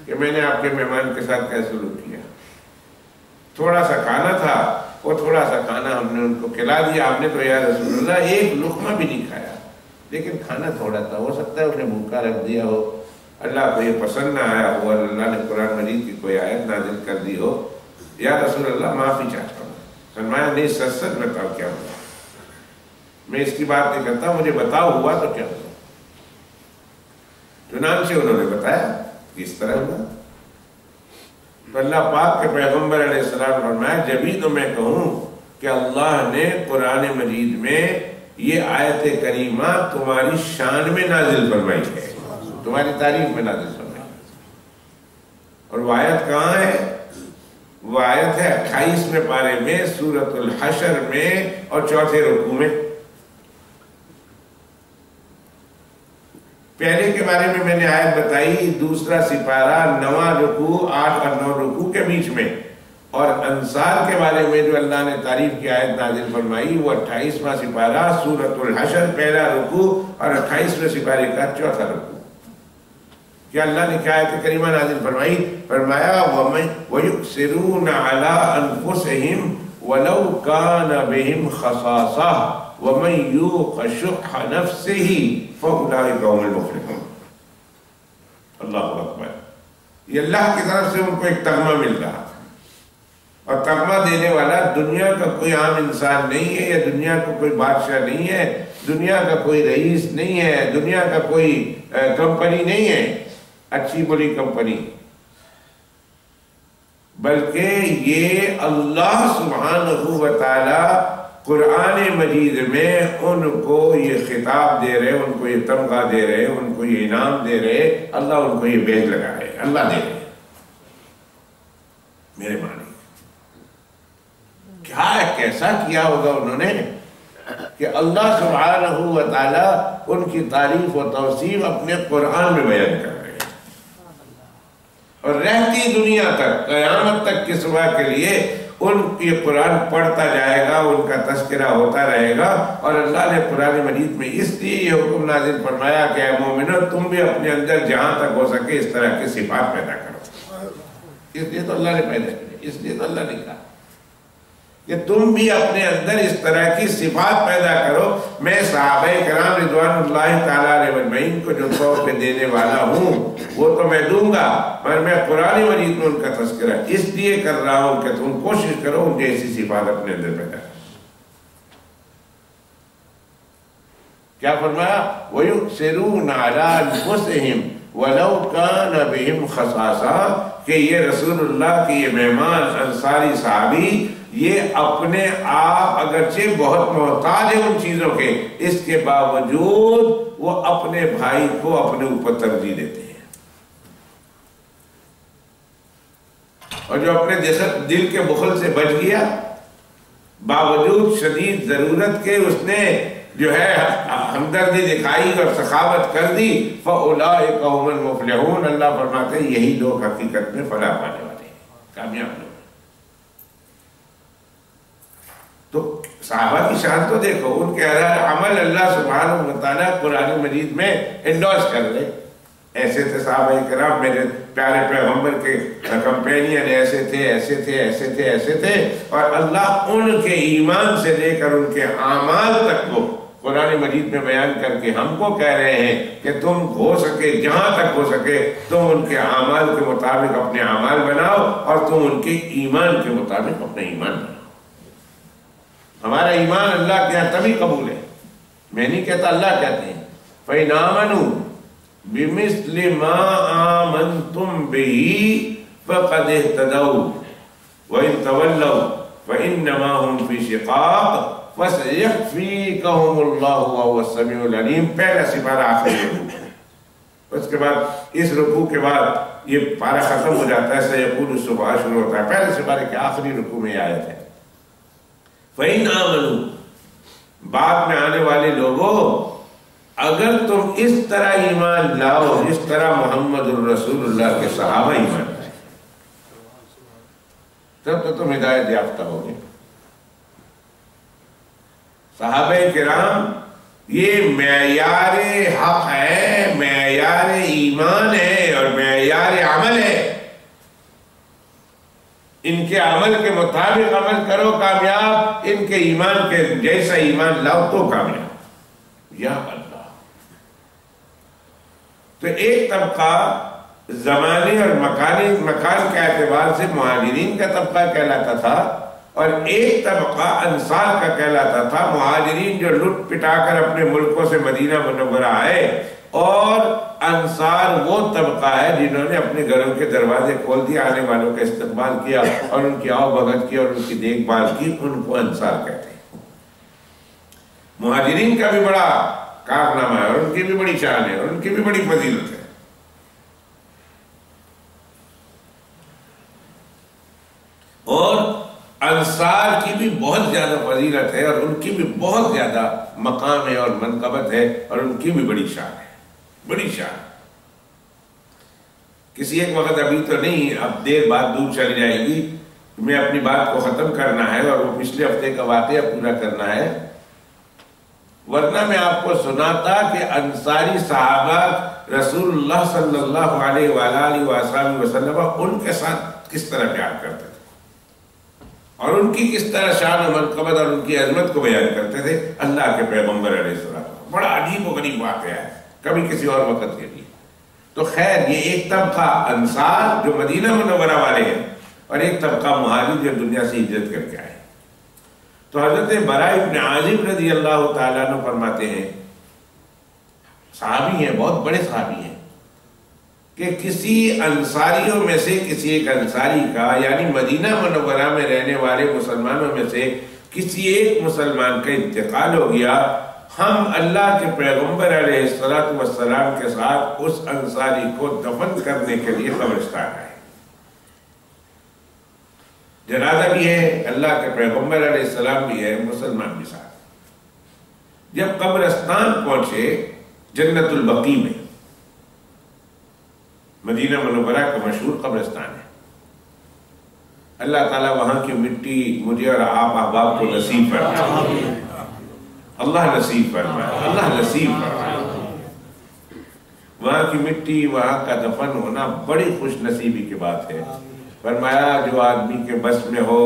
کہ میں نے آپ کے مہمان کے ساتھ کیسے سلوک کیا۔ تھوڑا سا کھانا تھا، وہ تھوڑا سا کھانا ہم نے ان کو کھلا دیا۔ آپ نے تو یا رسول اللہ ایک لقمہ بھی نہیں کھایا، لیکن کھانا تھوڑا تھا، ہو سکتا ہے انہیں بھوکا رکھ دیا ہو، اللہ کو یہ پسند نہ آیا ہو، اللہ نے قرآن مجید کی کوئی آیت نازل کر دی ہو۔ یا رسول اللہ معافی چاہتا ہوں۔ فرمایا نہیں، سچ سچ بتاؤ کیا ہوا، میں اس کی بات نہیں کرتا، مجھے بتاؤ ہوا تو کیا ہوا۔ چنانچہ انہوں نے بتایا کس طرح ہوا۔ تو اللہ پاک کے پیغمبر علیہ السلام فرمایا جبھی تو میں کہوں کہ اللہ نے قرآن مجید میں یہ آیت کریمہ تمہاری شان میں نازل فرمائی ہے، تمہاری تعریف میں نازل فرمائی۔ اور وہ آیت کہاں ہے؟ وہ آیت ہے 28ویں پارے میں، سورۃ الحشر میں اور 4تھے رکوع میں۔ پہلے کے بارے میں نے آیت بتائی، دوسرا سپارہ 9واں رکوع 8 اور 9 رکوع کے بیچ میں، اور انصار کے بارے میں جو اللہ نے تعریف کی آیت نازل فرمائی وہ 28واں سپارہ سورۃ الحشر پہلا رکوع اور 28ویں سپارے کا 4تھا رکوع۔ کیا اللہ نے کیا آیت کریمہ نازل فرمائی؟ فرمایا وَيُؤْثِرُونَ عَلَىٰ أَنفُسِهِمْ وَلَوْ كَانَ بِهِمْ خَصَاصَةٌ وَمَن يُوقَ شُحَّ نَفْسِهِ فَأُولَٰئِكَ هُمُ الْمُفْلِحُونَ۔ اللہ اکبر۔ یہ اللہ کی طرف سے ان کو ایک تغمہ مل رہا، اور تغمہ دینے والا دنیا کا کوئی عام انسان نہیں ہے، یا دنیا کا کوئی بادشاہ نہیں ہے، دنیا کا کوئی رئیس نہیں ہے، دنیا کا کوئی کمپنی نہیں ہے، اچھی بری کمپنی، بلکہ یہ اللہ سبحانہ و تعالی قرآن مجید میں ان کو یہ خطاب دے رہے، ان کو یہ تمغہ دے رہے، ان کو یہ انعام دے رہے، اللہ ان کو یہ بیج لگا رہے، اللہ دے رہے۔ میرے معنی کیا ہے، کیسا کیا ہوگا انہوں نے کہ اللہ سبحانہ و تعالی ان کی تعریف و توصیف اپنے قرآن میں بیان کر رہے ہیں، اور رہتی دنیا تک قیامت تک کی صبح کے لیے ان کی قرآن پڑھتا جائے گا، ان کا تذکرہ ہوتا رہے گا۔ اور اللہ نے قرآن مجید میں اس لیے یہ حکم نازل فرمایا کہ اے مومنو تم بھی اپنے اندر جہاں تک ہو سکے اس طرح کی صفات پیدا کرو۔ اس لیے تو اللہ نے پیدا کی، اس لیے تو اللہ نے کہا کہ تم بھی اپنے اندر اس طرح کی صفات پیدا کرو۔ میں صحابہ کرام رضوان اللہ تعالیٰ علیہ اجمعین کو جو تحفے دینے والا ہوں وہ تو میں دوں گا، مگر میں قرآن مجید میں ان کا تذکرہ اس لیے کر رہا ہوں کہ تم کوشش کرو ان کی ایسی صفات اپنے اندر پیدا کرو۔ کیا فرمایا؟ وَيُؤْثِرُونَ عَلَىٰ أَنفُسِهِمْ وَلَوْ كَانَ بِهِمْ خَصَاصَةٌ، کہ یہ رسول اللہ کے یہ مہمان انصاری صحابی یہ اپنے آپ اگرچہ بہت محتاج ہیں ان چیزوں کے، اس کے باوجود وہ اپنے بھائی کو اپنے اوپر ترجیح دیتے ہیں، اور جو اپنے دل کے بخل سے بچ گیا باوجود شدید ضرورت کے اس نے جو ہے ہمدردی دکھائی اور سخاوت کر دی، فَأُولَٰئِكَ هُمُ الْمُفْلِحُونَ۔ اللہ فرماتے ہیں یہی لوگ حقیقت میں فلاح پانے والے ہیں، کامیاب لوگ۔ تو صحابہ کی شان تو دیکھو، ان کے ہر عمل اللہ سبحانہ و تعالیٰ قرآن مجید میں انڈورس کر لے۔ ایسے تھے صحابہ کرام، میرے پیارے پیغمبر کے کمپینین ایسے تھے، ایسے تھے، ایسے تھے، ایسے تھے، اور اللہ ان کے ایمان سے لے کر ان کے اعمال تک کو قرآن مجید میں بیان کر کے ہم کو کہہ رہے ہیں کہ تم ہو سکے جہاں تک ہو سکے تم ان کے اعمال کے مطابق اپنے اعمال بناؤ، اور تم ان کے ایمان کے مطابق اپنے ایمان بناؤ۔ ہمارا ایمان اللہ کے یہاں تبھی قبول ہے، میں نہیں کہتا، اللہ کہتے ہیں فَإِنْ آمَنُوا بِمِثْلِ مَا آمَنْتُمْ بِهِ فَقَدْ اهْتَدَوْا وَإِنْ تَوَلَّوْا فَإِنَّمَا هُمْ فِي شِقَاقٍ فَسَيَكْفِيكَهُمُ اللَّهُ وَهُوَ السَّمِيعُ الْعَلِيمُ۔ پہلا سپارہ آخری رکوع، اس کے بعد اس رکوع کے بعد یہ پارہ ختم ہو جاتا ہے، سَيَقُولُ الصُّبْحَ شروع ہوتا ہے۔ پہلے سپارے کے آخری رکوع میں یہ آیت ہے فَإِنْ آمَنُوا، بعد میں آنے والے لوگوں اگر تم اس طرح ایمان لاؤ جس طرح محمد الرسول اللہ کے صحابہ ایمان لائے، تب تو تم ہدایت یافتہ ہوگے۔ صحابہ کرام یہ معیار حق ہے، معیار ایمان ہے اور معیار عمل ہے۔ ان کے عمل کے مطابق عمل کرو کامیاب، ان کے ایمان کے جیسا ایمان لاؤ تو کامیاب۔ یا اللہ، تو ایک طبقہ زمانے اور مکان کے اعتبار سے مہاجرین کا طبقہ کہلاتا تھا، اور ایک طبقہ انصار کا کہلاتا تھا، مہاجرین جو لٹ پٹا کر اپنے ملکوں سے مدینہ منورہ آئے، اور انصار وہ طبقہ ہے جنہوں نے اپنے گھروں کے دروازے کھول دیے، آنے والوں کا استقبال کیا اور ان کی آؤ بھگت کی اور ان کی دیکھ بھال کی، ان کو انصار کہتے ہیں۔ مہاجرین کا بھی بڑا کارنامہ ہے اور ان کی بھی بڑی شان ہے اور ان کی بھی بڑی فضیلت ہے۔ اور انصار کی بھی بہت زیادہ فضیلت ہے اور ان کی بھی بہت زیادہ مقام ہے اور منقبت ہے اور ان کی بھی بڑی شان ہے، بڑی شان۔ کسی ایک وقت ابھی تو نہیں، اب دیر بعد دور چل جائے گی، میں اپنی بات کو ختم کرنا ہے اور وہ پچھلے ہفتے کا واقعہ پورا کرنا ہے، ورنہ میں آپ کو سناتا کہ انصاری صحابہ رسول اللہ صلی اللہ علیہ وآلہ وسلم ان کے ساتھ کس طرح پیار کرتے تھے اور ان کی کس طرح شان و منقبت اور ان کی عظمت کو بیان کرتے تھے اللہ کے پیغمبر علیہ السلام۔ بڑا عجیب و غریب واقعہ ہے، کبھی کسی اور وقت کے لیے۔ تو خیر، یہ ایک طبقہ انصار جو مدینہ منورہ والے ہیں اور ایک طبقہ مہاجر جو دنیا سے ہجرت کر کے آئے۔ تو حضرت براء بن عازب رضی اللہ تعالیٰ عنہ فرماتے ہیں، صحابی ہیں، بہت بڑے صحابی ہیں، کہ کسی انصاریوں میں سے کسی ایک انصاری کا، یعنی مدینہ منورہ میں رہنے والے مسلمانوں میں سے کسی ایک مسلمان کا انتقال ہو گیا، ہم اللہ کے پیغمبر علیہ السلام کے ساتھ اس انصاری کو دفن کرنے کے لیے قبرستان آئے۔ جنازہ بھی ہے، اللہ کے پیغمبر علیہ السلام بھی ہے، مسلمان بھی ساتھ۔ جب قبرستان پہنچے جنت البقیع میں، مدینہ منورہ کا مشہور قبرستان ہے، اللہ تعالیٰ وہاں کی مٹی مجھے اور آپ احباب کو نصیب فرمائے، اللہ نصیب فرمائے، اللہ نصیب فرمائے۔ وہاں کی مٹی، وہاں کا دفن ہونا بڑی خوش نصیبی کی بات ہے۔ فرمایا جو آدمی کے بس میں ہو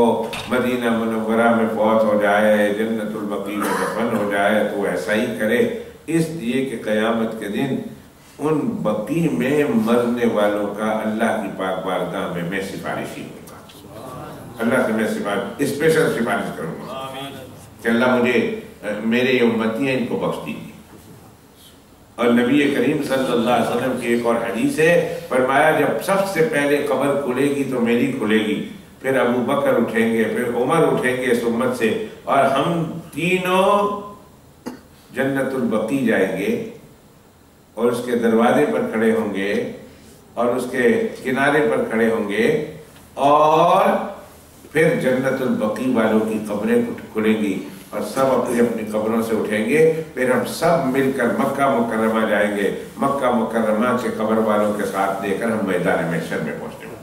مدینہ منورہ میں فوت ہو جائے، جنت البقیع میں دفن ہو جائے، تو ایسا ہی کرے، اس لیے کہ قیامت کے دن ان بقیع میں مرنے والوں کا اللہ کی پاک بارگاہ میں سفارشی ہوں گا، اللہ سے میں اسپیشل سفارش کروں گا کہ اللہ مجھے، میرے یہ امتی ہیں، ان کو بخش دیجیے۔ اور نبی کریم صلی اللہ علیہ وسلم کی ایک اور حدیث ہے، فرمایا جب سب سے پہلے قبر کھلے گی تو میری کھلے گی، پھر ابو بکر اٹھیں گے، پھر عمر اٹھیں گے اس امت سے، اور ہم تینوں جنت البقیع جائیں گے اور اس کے دروازے پر کھڑے ہوں گے اور اس کے کنارے پر کھڑے ہوں گے، اور پھر جنت البقیع والوں کی قبریں کھلیں گی اور سب اپنی اپنی قبروں سے اٹھیں گے، پھر ہم سب مل کر مکہ مکرمہ جائیں گے، مکہ مکرمہ کے قبر والوں کے ساتھ لے کر ہم میدان محشر میں پہنچیں گے۔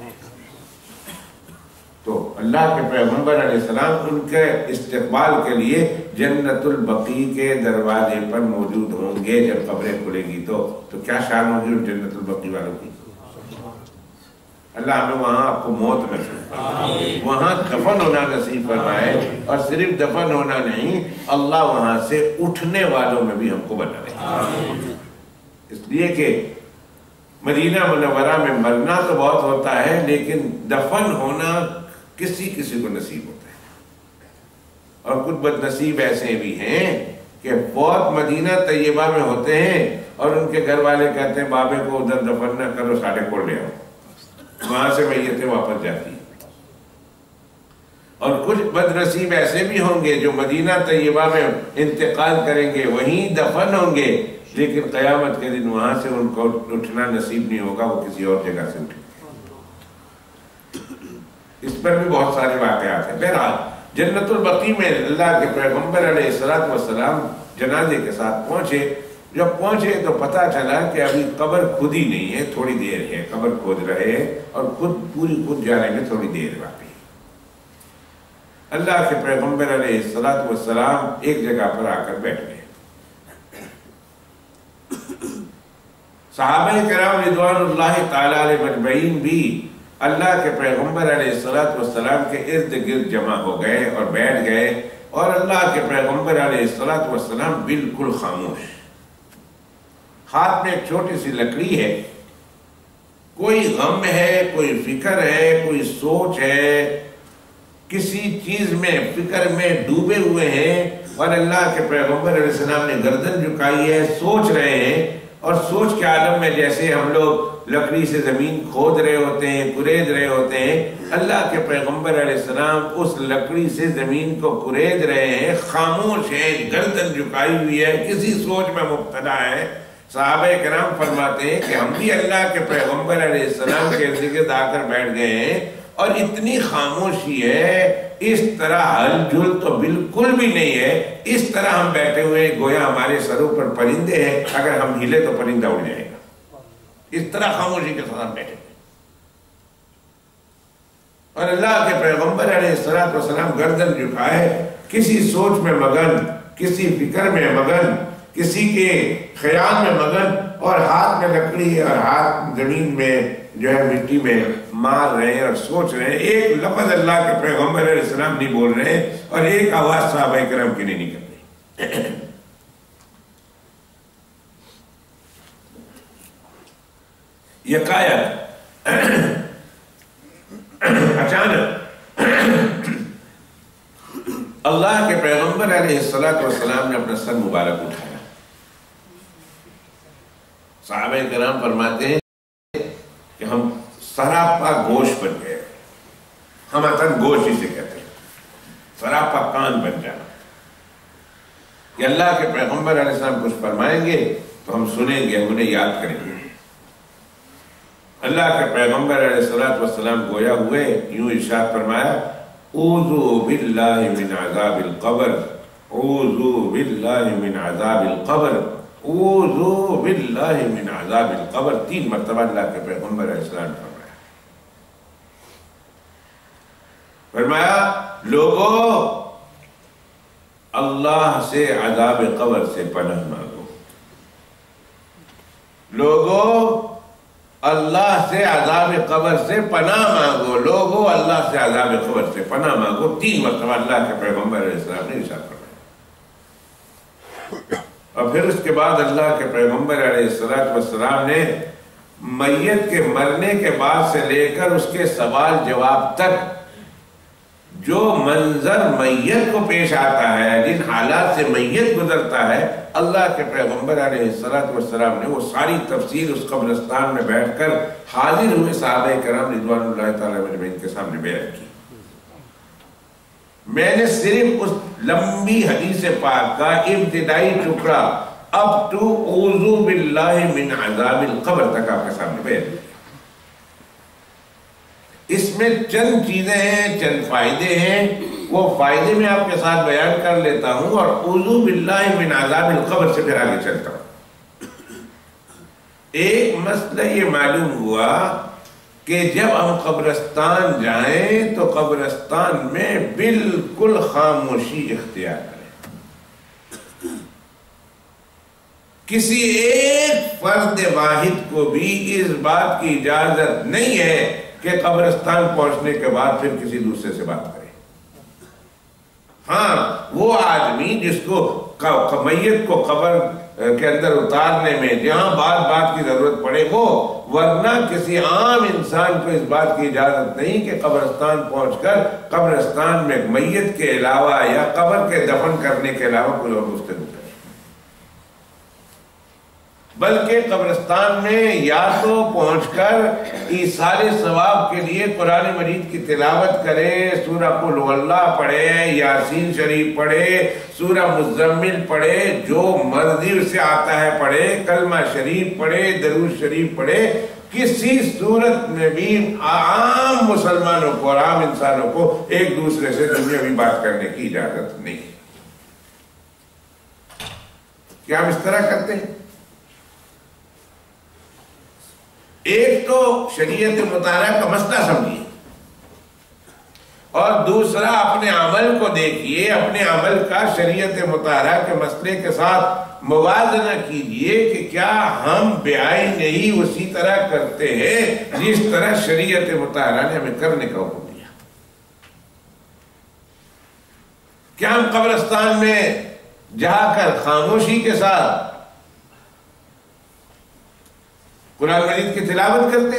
تو اللہ کے پیغمبر علیہ السلام ان کے استقبال کے لیے جنت البقیع کے دروازے پر موجود ہوں گے جب قبریں کھلے گی، تو کیا شان ہوگی ان جنت البقیع والوں کی۔ اللہ ہمیں وہاں آپ کو موت نصیب فرمائے، وہاں دفن ہونا نصیب فرمائے، اور صرف دفن ہونا نہیں، اللہ وہاں سے اٹھنے والوں میں بھی ہم کو بنا رہے۔ اس لیے کہ مدینہ منورہ میں مرنا تو بہت ہوتا ہے، لیکن دفن ہونا کسی کسی کو نصیب ہوتا ہے، اور کچھ بد نصیب ایسے بھی ہیں کہ فوت مدینہ طیبہ میں ہوتے ہیں اور ان کے گھر والے کہتے ہیں بابے کو ادھر دفن نہ کرو، ساڑھے کوڑ لے آؤ، وہاں سے میتیں واپس جاتی ہیں۔ اور کچھ بد نصیب ایسے بھی ہوں گے جو مدینہ طیبہ میں انتقال کریں گے، وہیں دفن ہوں گے، لیکن قیامت کے دن وہاں سے ان کو اٹھنا نصیب نہیں ہوگا، وہ کسی اور جگہ سے اٹھیں۔ اس پر بھی بہت سارے واقعات ہیں۔ بہرحال جنت البقیع میں اللہ کے پیغمبر علیہ السلام جنازے کے ساتھ پہنچے۔ جب پہنچے تو پتہ چلا کہ ابھی قبر خود ہی نہیں ہے، تھوڑی دیر ہے، قبر کھود رہے ہیں اور خود جانے میں تھوڑی دیر باقی۔ اللہ کے پیغمبر علیہ السلام ایک جگہ پر آ کر بیٹھ گئے۔ صحابہ کرام رضوان اللہ تعالی علیہ مجمعین بھی اللہ کے پیغمبر علیہ السلام کے ارد گرد جمع ہو گئے اور بیٹھ گئے، اور اللہ کے پیغمبر علیہ السلام بالکل خاموش، ہاتھ میں ایک چھوٹی سی لکڑی ہے، کوئی غم ہے، کوئی فکر ہے، کوئی سوچ ہے، کسی چیز میں فکر میں ڈوبے ہوئے ہیں، اور اللہ کے پیغمبر علیہ السلام نے گردن جھکائی ہے، سوچ رہے ہیں، اور سوچ کے عالم میں جیسے ہم لوگ لکڑی سے زمین کھود رہے ہوتے ہیں، کرید رہے ہوتے ہیں، اللہ کے پیغمبر علیہ السلام اس لکڑی سے زمین کو کرید رہے ہیں، خاموش ہیں، گردن جھکائی ہوئی ہے، کسی سوچ میں مبتلا ہے۔ صحابہ کرام فرماتے ہیں کہ ہم بھی اللہ کے پیغمبر علیہ السلام کے ارد آ کر بیٹھ گئے ہیں، اور اتنی خاموشی ہے، اس طرح ہل جل تو بالکل بھی نہیں ہے، اس طرح ہم بیٹھے ہوئے گویا ہمارے سروں پر پرندے ہیں، اگر ہم ہلے تو پرندہ اڑ جائے گا، اس طرح خاموشی کے ساتھ بیٹھے ہوئے۔ اور اللہ کے پیغمبر علیہ السلام گردن جھکائے، کسی سوچ میں مگن، کسی فکر میں مگن، کسی کے خیال میں مگن، اور ہاتھ میں لکڑی اور ہاتھ زمین میں جو ہے مٹی میں مار رہے ہیں اور سوچ رہے ہیں۔ ایک لفظ اللہ کے پیغمبر علیہ السلام نہیں بول رہے ہیں، اور ایک آواز صحابہ کرام کی نہیں نکل رہی۔ یکایک اچانک اللہ کے پیغمبر علیہ السلام نے اپنا سر مبارک اٹھایا۔ صحابہ کرام فرماتے ہیں کہ ہم سراپا گوشت بن گئے، ہم اصل گوشت اسے کہتے ہیں، سراپا کان بن جانا، کہ اللہ کے پیغمبر علیہ السلام کچھ فرمائیں گے تو ہم سنیں گے، ہم انہیں یاد کریں گے۔ اللہ کے پیغمبر علیہ السلام گویا ہوئے، یوں ارشاد فرمایا، اعوذ باللہ من عذاب القبر، اعوذ باللہ من عذاب القبر، اعوذ باللہ من عذاب القبر، 3 مرتبہ اللہ کے پیغمبر علیہ السلام نے فرمایا لوگوں اللہ سے عذاب قبر سے پناہ مانگو، لوگوں اللہ سے عذاب قبر سے پناہ مانگو، لوگوں اللہ سے عذاب قبر سے پناہ مانگو، 3 مرتبہ اللہ کے پیغمبر علیہ السلام نے ارشاد فرمایا۔ اور پھر اس کے بعد اللہ کے پیغمبر علیہ السلام نے میت کے مرنے کے بعد سے لے کر اس کے سوال جواب تک جو منظر میت کو پیش آتا ہے، جن حالات سے میت گزرتا ہے، اللہ کے پیغمبر علیہ السلام نے وہ ساری تفصیل اس قبرستان میں بیٹھ کر حاضر ہوئے صحابہ کرام رضوان اللہ تعالیٰ مجمعین کے سامنے بیان کی۔ میں نے صرف اس لمبی حدیث پاک کا ابتدائی ٹکڑا اب تو اعوذ باللہ من عذاب القبر تک آپ کے سامنے بیان کیا۔ اس میں چند چیزیں ہیں، چند فائدے ہیں، وہ فائدے میں آپ کے ساتھ بیان کر لیتا ہوں، اور اعوذ باللہ من عذاب القبر سے پھر آگے چلتا ہوں۔ ایک مسئلہ یہ معلوم ہوا کہ جب ہم قبرستان جائیں تو قبرستان میں بالکل خاموشی اختیار کریں، کسی ایک فرد واحد کو بھی اس بات کی اجازت نہیں ہے کہ قبرستان پہنچنے کے بعد پھر کسی دوسرے سے بات کرے۔ ہاں وہ آدمی جس کو میت کو قبر کے اندر اتارنے میں جہاں بات کی ضرورت پڑے وہ، ورنہ کسی عام انسان کو اس بات کی اجازت نہیں کہ قبرستان پہنچ کر قبرستان میں میت کے علاوہ یا قبر کے دفن کرنے کے علاوہ کوئی اور گفتگو کرے۔ بلکہ قبرستان میں یا تو پہنچ کر ایصال ثواب کے لیے قرآن مجید کی تلاوت کرے، سورہ قل هو اللہ پڑھے، یاسین شریف پڑھے، سورہ مزمل پڑھے، جو مرضی اسے آتا ہے پڑھے، کلمہ شریف پڑھے، درود شریف پڑھے۔ کسی صورت میں بھی عام مسلمانوں کو اور عام انسانوں کو ایک دوسرے سے دنیاوی بات کرنے کی اجازت نہیں۔ کیا ہم اس طرح کرتے ہیں؟ ایک تو شریعت مطالعہ کا مسئلہ سمجھیے، اور دوسرا اپنے عمل کو دیکھیے، اپنے عمل کا شریعت مطالعہ کے مسئلے کے ساتھ موازنہ کیجئے کہ کیا ہم بعین نہیں اسی طرح کرتے ہیں جس طرح شریعت مطالعہ نے ہمیں کرنے کا حکم دیا۔ کیا ہم قبرستان میں جا کر خاموشی کے ساتھ قرآن مجید کی تلاوت کرتے؟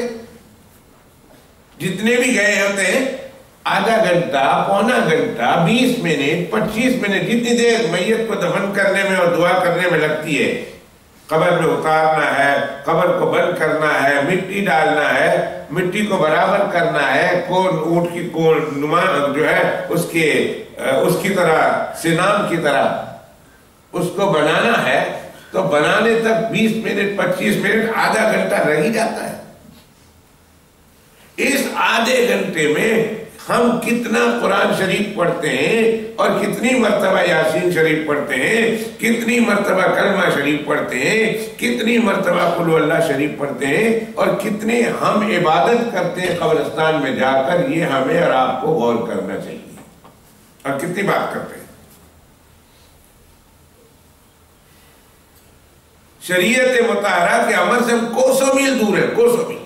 جتنے بھی گئے ہوتے ہیں آدھا گھنٹہ، پونا گھنٹہ، 20 منٹ، 25 منٹ، جتنی دیر میت کو دفن کرنے میں اور دعا کرنے میں لگتی ہے، قبر میں اتارنا ہے، قبر کو بند کرنا ہے، مٹی ڈالنا ہے، مٹی کو برابر کرنا ہے، کون اونٹ کی کون نمان جو ہے اس کی طرح، سنام کی طرح اس کو بنانا ہے، تو بنانے تک 20 منٹ، 25 منٹ، آدھا گھنٹہ رہ ہی جاتا ہے۔ اس آدھے گھنٹے میں ہم کتنا قرآن شریف پڑھتے ہیں، اور کتنی مرتبہ یاسین شریف پڑھتے ہیں، کتنی مرتبہ کلمہ شریف پڑھتے ہیں، کتنی مرتبہ قل هو اللہ شریف پڑھتے ہیں، اور کتنے ہم عبادت کرتے ہیں قبرستان میں جا کر، یہ ہمیں اور آپ کو غور کرنا چاہیے۔ اور کتنی بات کرتے ہیں؟ شریعت مطہرہ کے عمل سے ہم کوسوں میل دور ہیں، کوسوں میل۔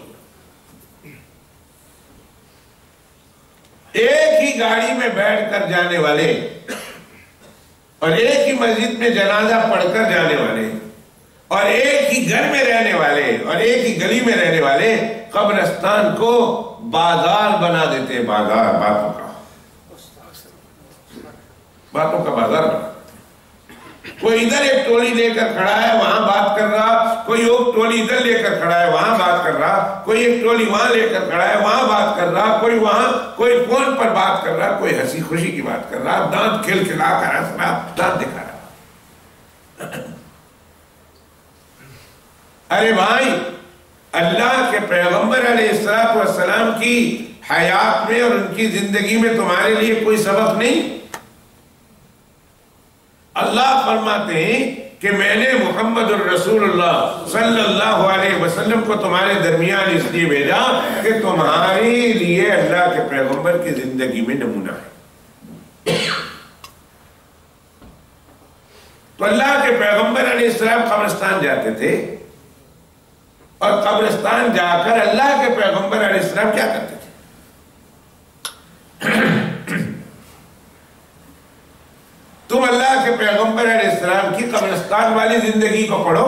ایک ہی گاڑی میں بیٹھ کر جانے والے، اور ایک ہی مسجد میں جنازہ پڑھ کر جانے والے، اور ایک ہی گھر میں رہنے والے، اور ایک ہی گلی میں رہنے والے، قبرستان کو بازار بنا دیتے ہیں، بازار، باتوں کا بازار بنا۔ کوئی ادھر ایک ٹولی لے کر کھڑا ہے، وہاں بات کر رہا، کوئی ایک ٹولی ادھر لے کر کھڑا ہے، وہاں بات کر رہا، کوئی ایک ٹولی وہاں لے کر کھڑا ہے، وہاں بات کر رہا، کوئی وہاں، کوئی فون پر بات کر رہا، کوئی ہنسی خوشی کی بات کر رہا، دانت کھل کھلا کر ہنس رہا، دانت دکھا رہا۔ ارے بھائی، اللہ کے پیغمبر علیہ السلام کی حیات میں اور ان کی زندگی میں تمہارے لیے کوئی سبق نہیں؟ اللہ فرماتے ہیں کہ میں نے محمد الرسول اللہ صلی اللہ علیہ وسلم کو تمہارے درمیان اس لیے بھیجا کہ تمہارے لیے اللہ کے پیغمبر کی زندگی میں نمونہ ہے۔ تو اللہ کے پیغمبر علیہ السلام قبرستان جاتے تھے، اور قبرستان جا کر اللہ کے پیغمبر علیہ السلام کیا کرتے تھے؟ تم اللہ کے پیغمبر علیہ السلام کی قبرستان والی زندگی کو پڑھو،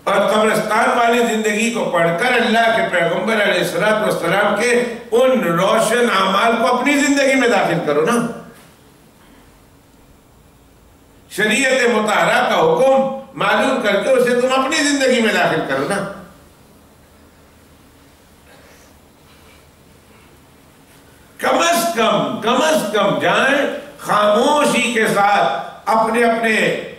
اور قبرستان والی زندگی کو پڑھ کر اللہ کے پیغمبر علیہ السلام کے ان روشن اعمال کو اپنی زندگی میں داخل کرو نا۔ شریعت مطہرہ کا حکم معلوم کر کے اسے تم اپنی زندگی میں داخل کرو نا۔ کم از کم جائیں، خاموشی کے ساتھ اپنے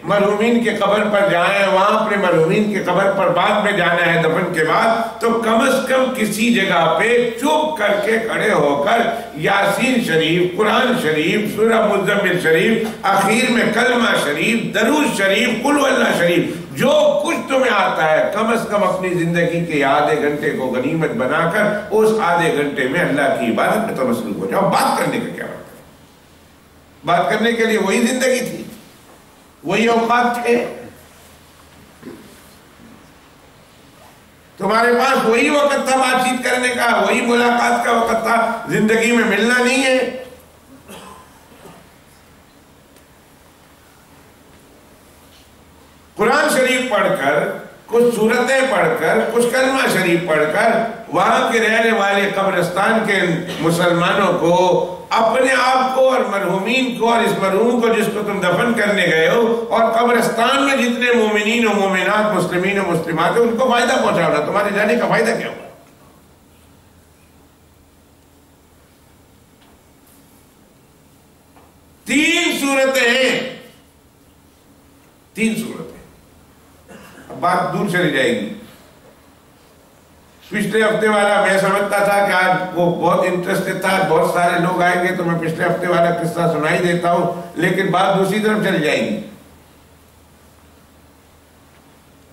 مرحومین کے قبر پر جائیں، وہاں اپنے مرحومین کے قبر پر بعد میں جانا ہے دفن کے بعد، تو کم از کم کسی جگہ پہ چپ کر کے کھڑے ہو کر یاسین شریف، قرآن شریف، سورہ مزمل شریف، اخیر میں کلمہ شریف، درود شریف، قل هو اللہ شریف، جو کچھ تمہیں آتا ہے کم از کم اپنی زندگی کے آدھے گھنٹے کو غنیمت بنا کر اس آدھے گھنٹے میں اللہ کی عبادت میں تو مصروف ہو جاؤ۔ بات کرنے کا کیا مطلب؟ بات کرنے کے لیے وہی زندگی تھی، وہی اوقات تھے، تمہارے پاس وہی وقت تھا بات چیت کرنے کا، وہی ملاقات کا وقت تھا، زندگی میں ملنا نہیں ہے۔ قرآن شریف پڑھ کر، کچھ سورتیں پڑھ کر، کچھ کلمہ شریف پڑھ کر وہاں کے رہنے والے قبرستان کے مسلمانوں کو، اپنے آپ کو اور مرحومین کو اور اس مرحوم کو جس کو تم دفن کرنے گئے ہو اور قبر قبرستان میں جتنے مومنین و مومنات مسلمین و مسلمات ہیں ان کو فائدہ پہنچانا، تمہارے جانے کا فائدہ کیا ہوگا؟ تین صورتیں ہیں، تین صورتیں، اب بات دور چلی جائے گی۔ پچھلے ہفتے والا میں سمجھتا تھا کہ آج وہ بہت انٹرسٹڈ تھا، بہت سارے لوگ آئیں گے تو میں پچھلے ہفتے والا قصہ سنائی دیتا ہوں، لیکن بات دوسری طرف چلی جائے گی۔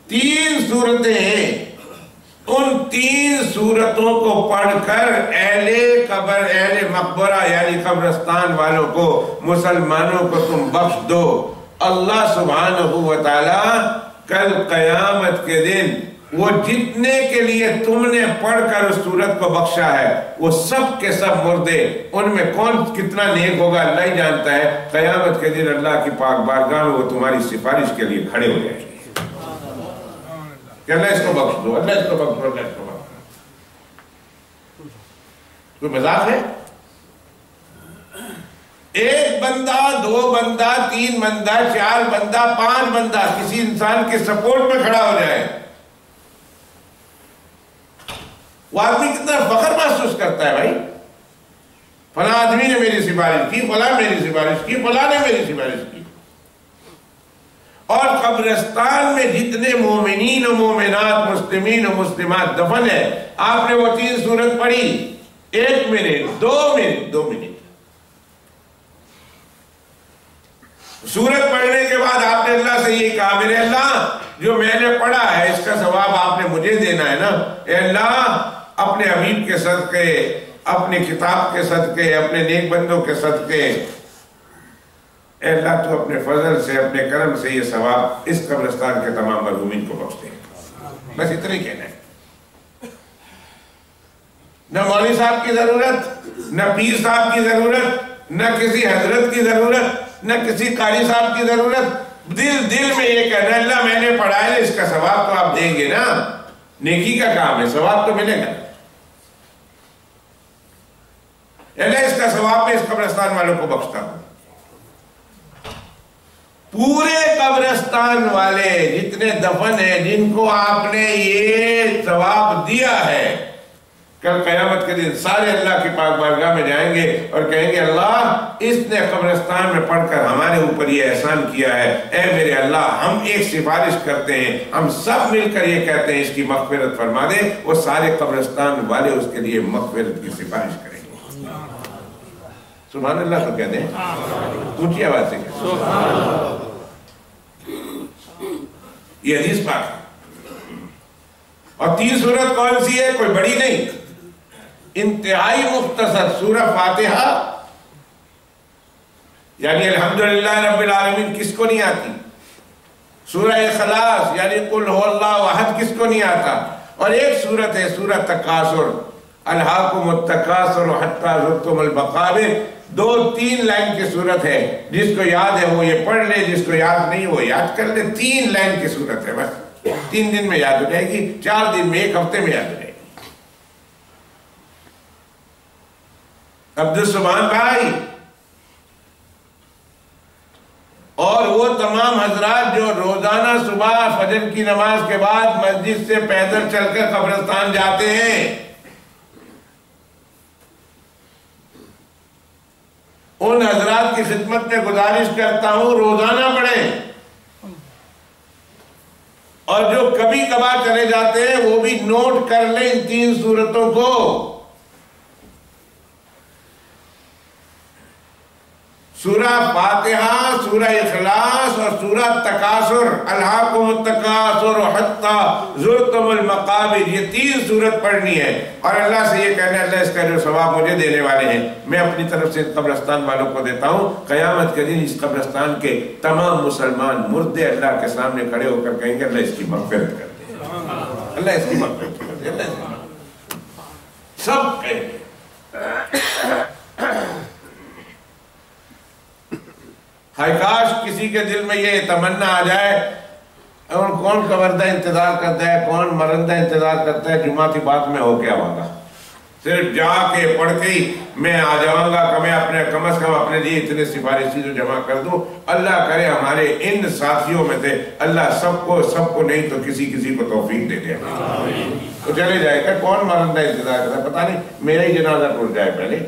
تین صورتیں ہیں، ان تین صورتوں کو پڑھ کر اہل قبر، اہل مقبرہ یعنی قبرستان والوں کو، مسلمانوں کو تم بخش دو۔ اللہ سبحانہ و تعالی کل قیامت کے دن وہ جتنے کے لیے تم نے پڑھ کر اس صورت کو بخشا ہے وہ سب کے سب مردے، ان میں کون کتنا نیک ہوگا اللہ ہی جانتا ہے، قیامت کے دن اللہ کی پاک بارگاہ میں وہ تمہاری سفارش کے لیے کھڑے ہو جائیں گے کہ اللہ اس کو بخش دو، اللہ اس کو بخش دو، اللہ اس کو بخش دو۔ کوئی مذاق ہے؟ ایک بندہ، دو بندہ، تین بندہ، چار بندہ، پانچ بندہ کسی انسان کے سپورٹ میں کھڑا ہو جائے، وہ آدمی کتنا فخر محسوس کرتا ہے، بھائی فلاں آدمی نے میری سفارش کی، فلاں میری سفارش کی، فلاں نے میری سفارش کی۔ اور قبرستان میں جتنے مومنین و مومنات، مسلمین و مسلمات دفن ہے، آپ نے وہ تین صورت پڑھی، 1 منٹ 2 منٹ 2 منٹ سورت پڑھنے کے بعد آپ نے اللہ سے یہ کہا، میرے اللہ جو میں نے پڑھا ہے اس کا ثواب آپ نے مجھے دینا ہے نا، اے اللہ اپنے حبیب کے صدقے، اپنے کتاب کے صدقے، اپنے نیک بندوں کے صدقے، اے اللہ تو اپنے فضل سے، اپنے کرم سے یہ ثواب اس قبرستان کے تمام مرحومین کو بخش دے۔ بس اتنا ہی کہنا ہے، نہ مولوی صاحب کی ضرورت، نہ پیر صاحب کی ضرورت، نہ کسی حضرت کی ضرورت، نہ کسی قاری صاحب کی ضرورت، دل میں یہ کہنا ہے اللہ میں نے پڑھا ہے، اس کا ثواب تو آپ دیں گے نا، نیکی کا کام ہے، ثواب تو ملے گا، اللہ اس کا ثواب میں اس قبرستان والوں کو بخشتا ہوں۔ پورے قبرستان والے جتنے دفن ہیں جن کو آپ نے یہ ثواب دیا ہے، کل قیامت کے دن سارے اللہ کی پاک بارگاہ میں جائیں گے اور کہیں گے اللہ اس نے قبرستان میں پڑھ کر ہمارے اوپر یہ احسان کیا ہے، اے میرے اللہ ہم ایک سفارش کرتے ہیں، ہم سب مل کر یہ کہتے ہیں اس کی مغفرت فرما دے، وہ سارے قبرستان والے اس کے لیے مغفرت کی سفارش کریں گے۔ سبحان اللہ تو کہہ دیں، اونچی آواز سے کہتے ہیں، یہ حدیث پاک ہے۔ اور تین سورت کون سی ہے؟ کوئی بڑی نہیں، انتہائی مختصر سورہ فاتحہ، یعنی الحمدللہ رب العالمین کس کو نہیں آتی، سورہ اخلاص یعنی قل هو اللہ احد کس کو نہیں آتا، اور ایک سورت ہے سورہ تکاثر، الہاکم التکاثر حتی زرتم المقابر، 2-3 لائن کی سورت ہے، جس کو یاد ہے وہ یہ پڑھ لے، جس کو یاد نہیں وہ یاد کر لے، 3 لائن کی سورت ہے، بس 3 دن میں یاد ہو جائے گی، 4 دن میں، 1 ہفتے میں یاد ہو جائے گی۔ عبدالسبحان بھائی اور وہ تمام حضرات جو روزانہ صبح فجر کی نماز کے بعد مسجد سے پیدل چل کر قبرستان جاتے ہیں، ان حضرات کی خدمت میں گزارش کرتا ہوں روزانہ پڑھیں، اور جو کبھی کبھار چلے جاتے ہیں وہ بھی نوٹ کر لیں ان 3 سورتوں کو، سورہ فاتحہ، سورہ اخلاص اور سورہ تکاثر، الہاکم التکاثر حتی زرتم المقابر، یہ 3 سورت پڑھنی ہے، اور اللہ سے یہ کہنا ہے اللہ اس کا جو ثواب مجھے دینے والے ہیں میں اپنی طرف سے قبرستان والوں کو دیتا ہوں۔ قیامت کے دن اس قبرستان کے تمام مسلمان مردے اللہ کے سامنے کھڑے ہو کر کہیں گے اللہ اس کی مغفرت کر دے، اللہ اس کی مغفرت کر دے، اللہ سب کہیں گے۔ ہائی کاش کسی کے دل میں یہ تمنا آ جائے، اور کون قبردہ انتظار کرتا ہے، کون مرندہ انتظار کرتا ہے جمعہ کی بات میں ہو کیا ہوگا، صرف جا کے پڑھ کے ہی میں آ جاؤں گا کہ میں کم از کم اپنے لیے اتنے سفارشی جو جمع کر دوں. اللہ کرے ہمارے ان ساتھیوں میں سے اللہ سب کو نہیں تو کسی کو توفیق دے دے. تو چلے جائے گا. کون مرندہ انتظار کرتا ہے؟ پتہ نہیں میرا ہی جنازہ ٹوٹ جائے پہلے.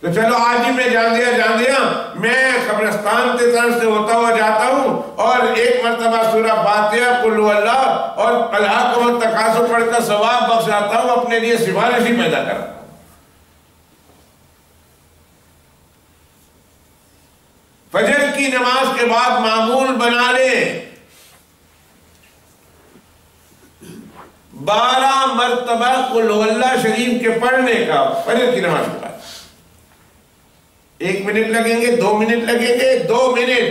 تو چلو آج ہی میں جان دیا میں قبرستان کی طرف سے ہوتا ہوا جاتا ہوں اور ایک مرتبہ سورہ فاتحہ قل هو اللہ اور الہاکم التکاثر پڑھ کر ثواب بخشاتا ہوں، اپنے لیے سفارشی پیدا کرتا ہوں. فجر کی نماز کے بعد معمول بنا لے 12 مرتبہ قل هو اللہ شریف کے پڑھنے کا فجر کی نماز کے بعد. 1 منٹ لگیں گے، 2 منٹ لگیں گے، 2 منٹ،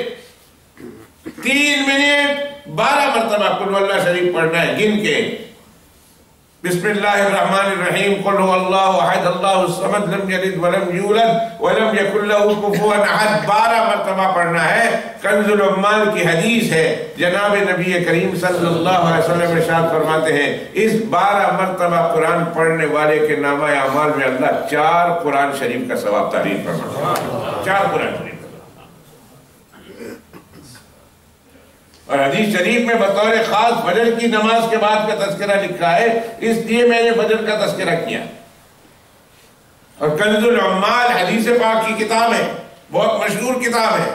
3 منٹ، 12 مرتبہ قل هو اللہ شریف پڑھنا ہے گن کے. بسم اللہ الرحمن الرحیم قل هو اللہ احد اللہ الصمد لم یلد ولم یولد ولم یکن له کفوا احد 12 مرتبہ پڑھنا ہے. کنز العمال کی حدیث ہے، جناب نبی کریم صلی اللہ علیہ وسلم ارشاد فرماتے ہیں اس 12 مرتبہ قرآن پڑھنے والے کے نامہ اعمال میں اللہ 4 قرآن شریف کا ثواب تعریف فرماتا ہے. 4 قرآن شریف. اور حدیث شریف میں بطور خاص فجر کی نماز کے بعد کا تذکرہ لکھا ہے، اس لیے میں نے فجر کا تذکرہ کیا. اور کنز العمال حدیث پاک کی کتاب ہے، بہت مشہور کتاب ہے.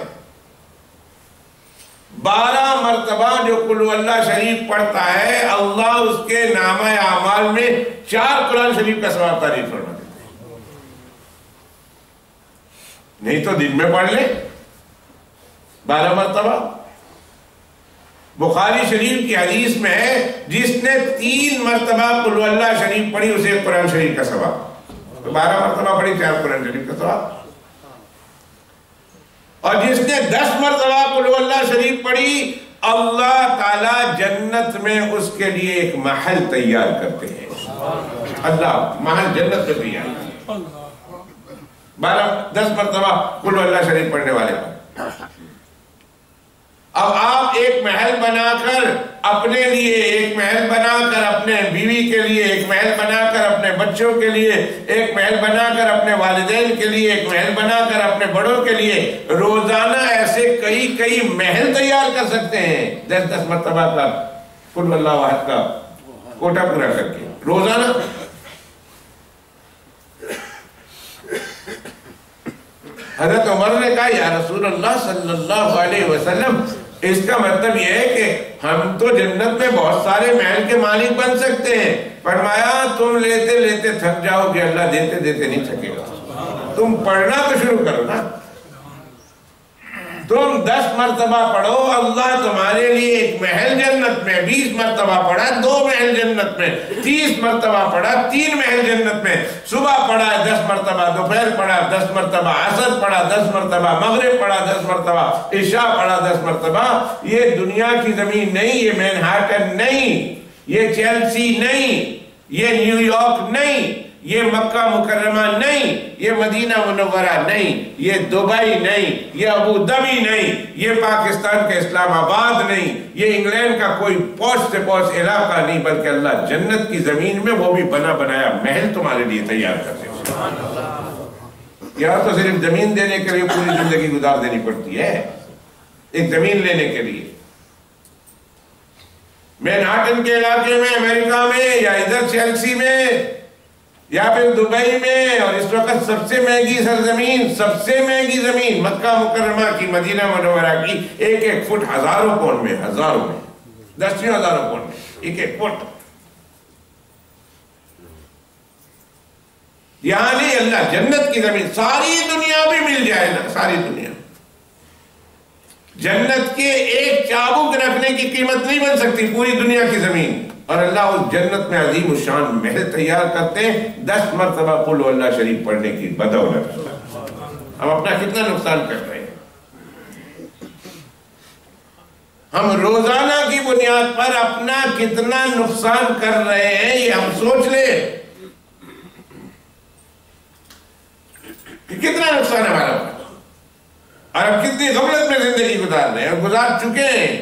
12 مرتبہ جو قل هو اللہ شریف پڑھتا ہے اللہ اس کے نامہ اعمال میں 4 قرآن شریف کا ثواب تعریف فرما دیتے ہیں. نہیں تو دن میں پڑھ لے 12 مرتبہ. بخاری شریف کی حدیث میں ہے جس نے 3 مرتبہ قل هو اللہ شریف پڑھی اسے قرآن شریف کا ثواب. تو 12 مرتبہ پڑھی 4 قرآن شریف کا ثواب. اور جس نے 10 مرتبہ قل هو اللہ شریف پڑھی اللہ تعالی جنت میں اس کے لیے ایک محل تیار کرتے ہیں. اللہ محل جنت میں تیار کرتے ہیں 10 مرتبہ قل هو اللہ شریف پڑھنے والے پر. اب آپ ایک محل بنا کر اپنے لیے، ایک محل بنا کر اپنے بیوی کے لیے، ایک محل بنا کر اپنے بچوں کے لیے، ایک محل بنا کر اپنے والدین کے لیے، ایک محل بنا کر اپنے بڑوں کے لیے روزانہ ایسے کئی محل تیار کر سکتے ہیں. 10 مرتبہ کا قل اللہ احد کا کوٹا پورا کر کے روزانہ. حضرت عمر نے کہا یا رسول اللہ صلی اللہ علیہ وسلم اس کا مطلب یہ ہے کہ ہم تو جنت میں بہت سارے محل کے مالک بن سکتے ہیں. فرمایا تم لیتے لیتے تھک جاؤ گے، اللہ دیتے دیتے نہیں تھکے گا. تم پڑھنا تو شروع کرو نا. تم 10 مرتبہ پڑھو اللہ تمہارے لیے ایک محل جنت میں. 20 مرتبہ پڑھا 2 محل جنت میں. 30 مرتبہ پڑھا 3 محل جنت میں. صبح پڑھا 10 مرتبہ، دوپہر پڑھا 10 مرتبہ، عصر پڑھا 10 مرتبہ، مغرب پڑھا 10 مرتبہ، عشاء پڑھا 10 مرتبہ. یہ دنیا کی زمین نہیں، یہ مینہٹن نہیں، یہ چیلسی نہیں، یہ نیو یارک نہیں، یہ مکہ مکرمہ نہیں، یہ مدینہ منورہ نہیں، یہ دبئی نہیں، یہ ابو دھابی نہیں، یہ پاکستان کے اسلام آباد نہیں، یہ انگلینڈ کا کوئی پوش سے پوش علاقہ نہیں، بلکہ اللہ جنت کی زمین میں وہ بھی بنا بنایا محل تمہارے لیے تیار کرتے ہیں. یہاں تو صرف زمین دینے کے لیے پوری زندگی گزار دینی پڑتی ہے. ایک زمین لینے کے لیے مینہٹن کے علاقے میں، امریکہ میں، یا ادھر چیلسی میں، یا پھر دبئی میں، اور اس وقت سب سے مہنگی سرزمین، سب سے مہنگی زمین مکہ مکرمہ کی، مدینہ منورہ کی، 1 فٹ 1000 پاؤنڈ میں، 1000 میں، 10,000 پاؤنڈ میں 1 فٹ. یہاں نہیں، اللہ جنت کی زمین، ساری دنیا بھی مل جائے نا، ساری دنیا. جنت کے ایک چابک رکھنے کی قیمت نہیں بن سکتی پوری دنیا کی زمین. اور اللہ اس جنت میں عظیم الشان محل تیار کرتے ہیں 10 مرتبہ قل اللہ شریف پڑھنے کی بدولت. ہم اپنا کتنا نقصان کر رہے ہیں؟ ہم روزانہ کی بنیاد پر اپنا کتنا نقصان کر رہے ہیں یہ ہم سوچ لیں کہ کتنا نقصان ہے ہمارا، اور ہم کتنی غفلت میں زندگی گزار رہے ہیں اور گزار چکے ہیں.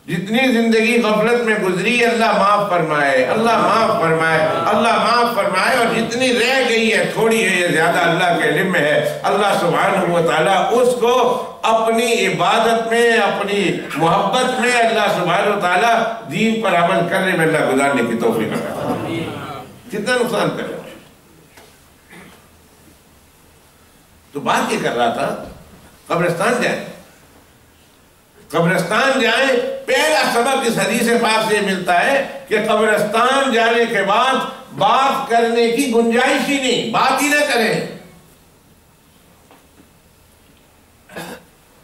جتنی زندگی غفلت میں گزری اللہ معاف فرمائے، اللہ معاف فرمائے، اللہ معاف فرمائے، اور جتنی رہ گئی ہے تھوڑی ہے یا زیادہ اللہ کے علم میں ہے، اللہ سبحانہ و تعالیٰ اس کو اپنی عبادت میں، اپنی محبت میں اللہ سبحانہ و تعالیٰ دین پر عمل کرنے میں اللہ گزارنے کی توفیق عطا فرمائے۔ کتنا نقصان کر رہا ہے۔ تو بات یہ کر رہا تھا قبرستان جائیں، قبرستان جائیں، پہلا سبق اس حدیث پاک سے ملتا ہے کہ قبرستان جانے کے بعد بات کرنے کی گنجائش ہی نہیں، بات ہی نہ کریں،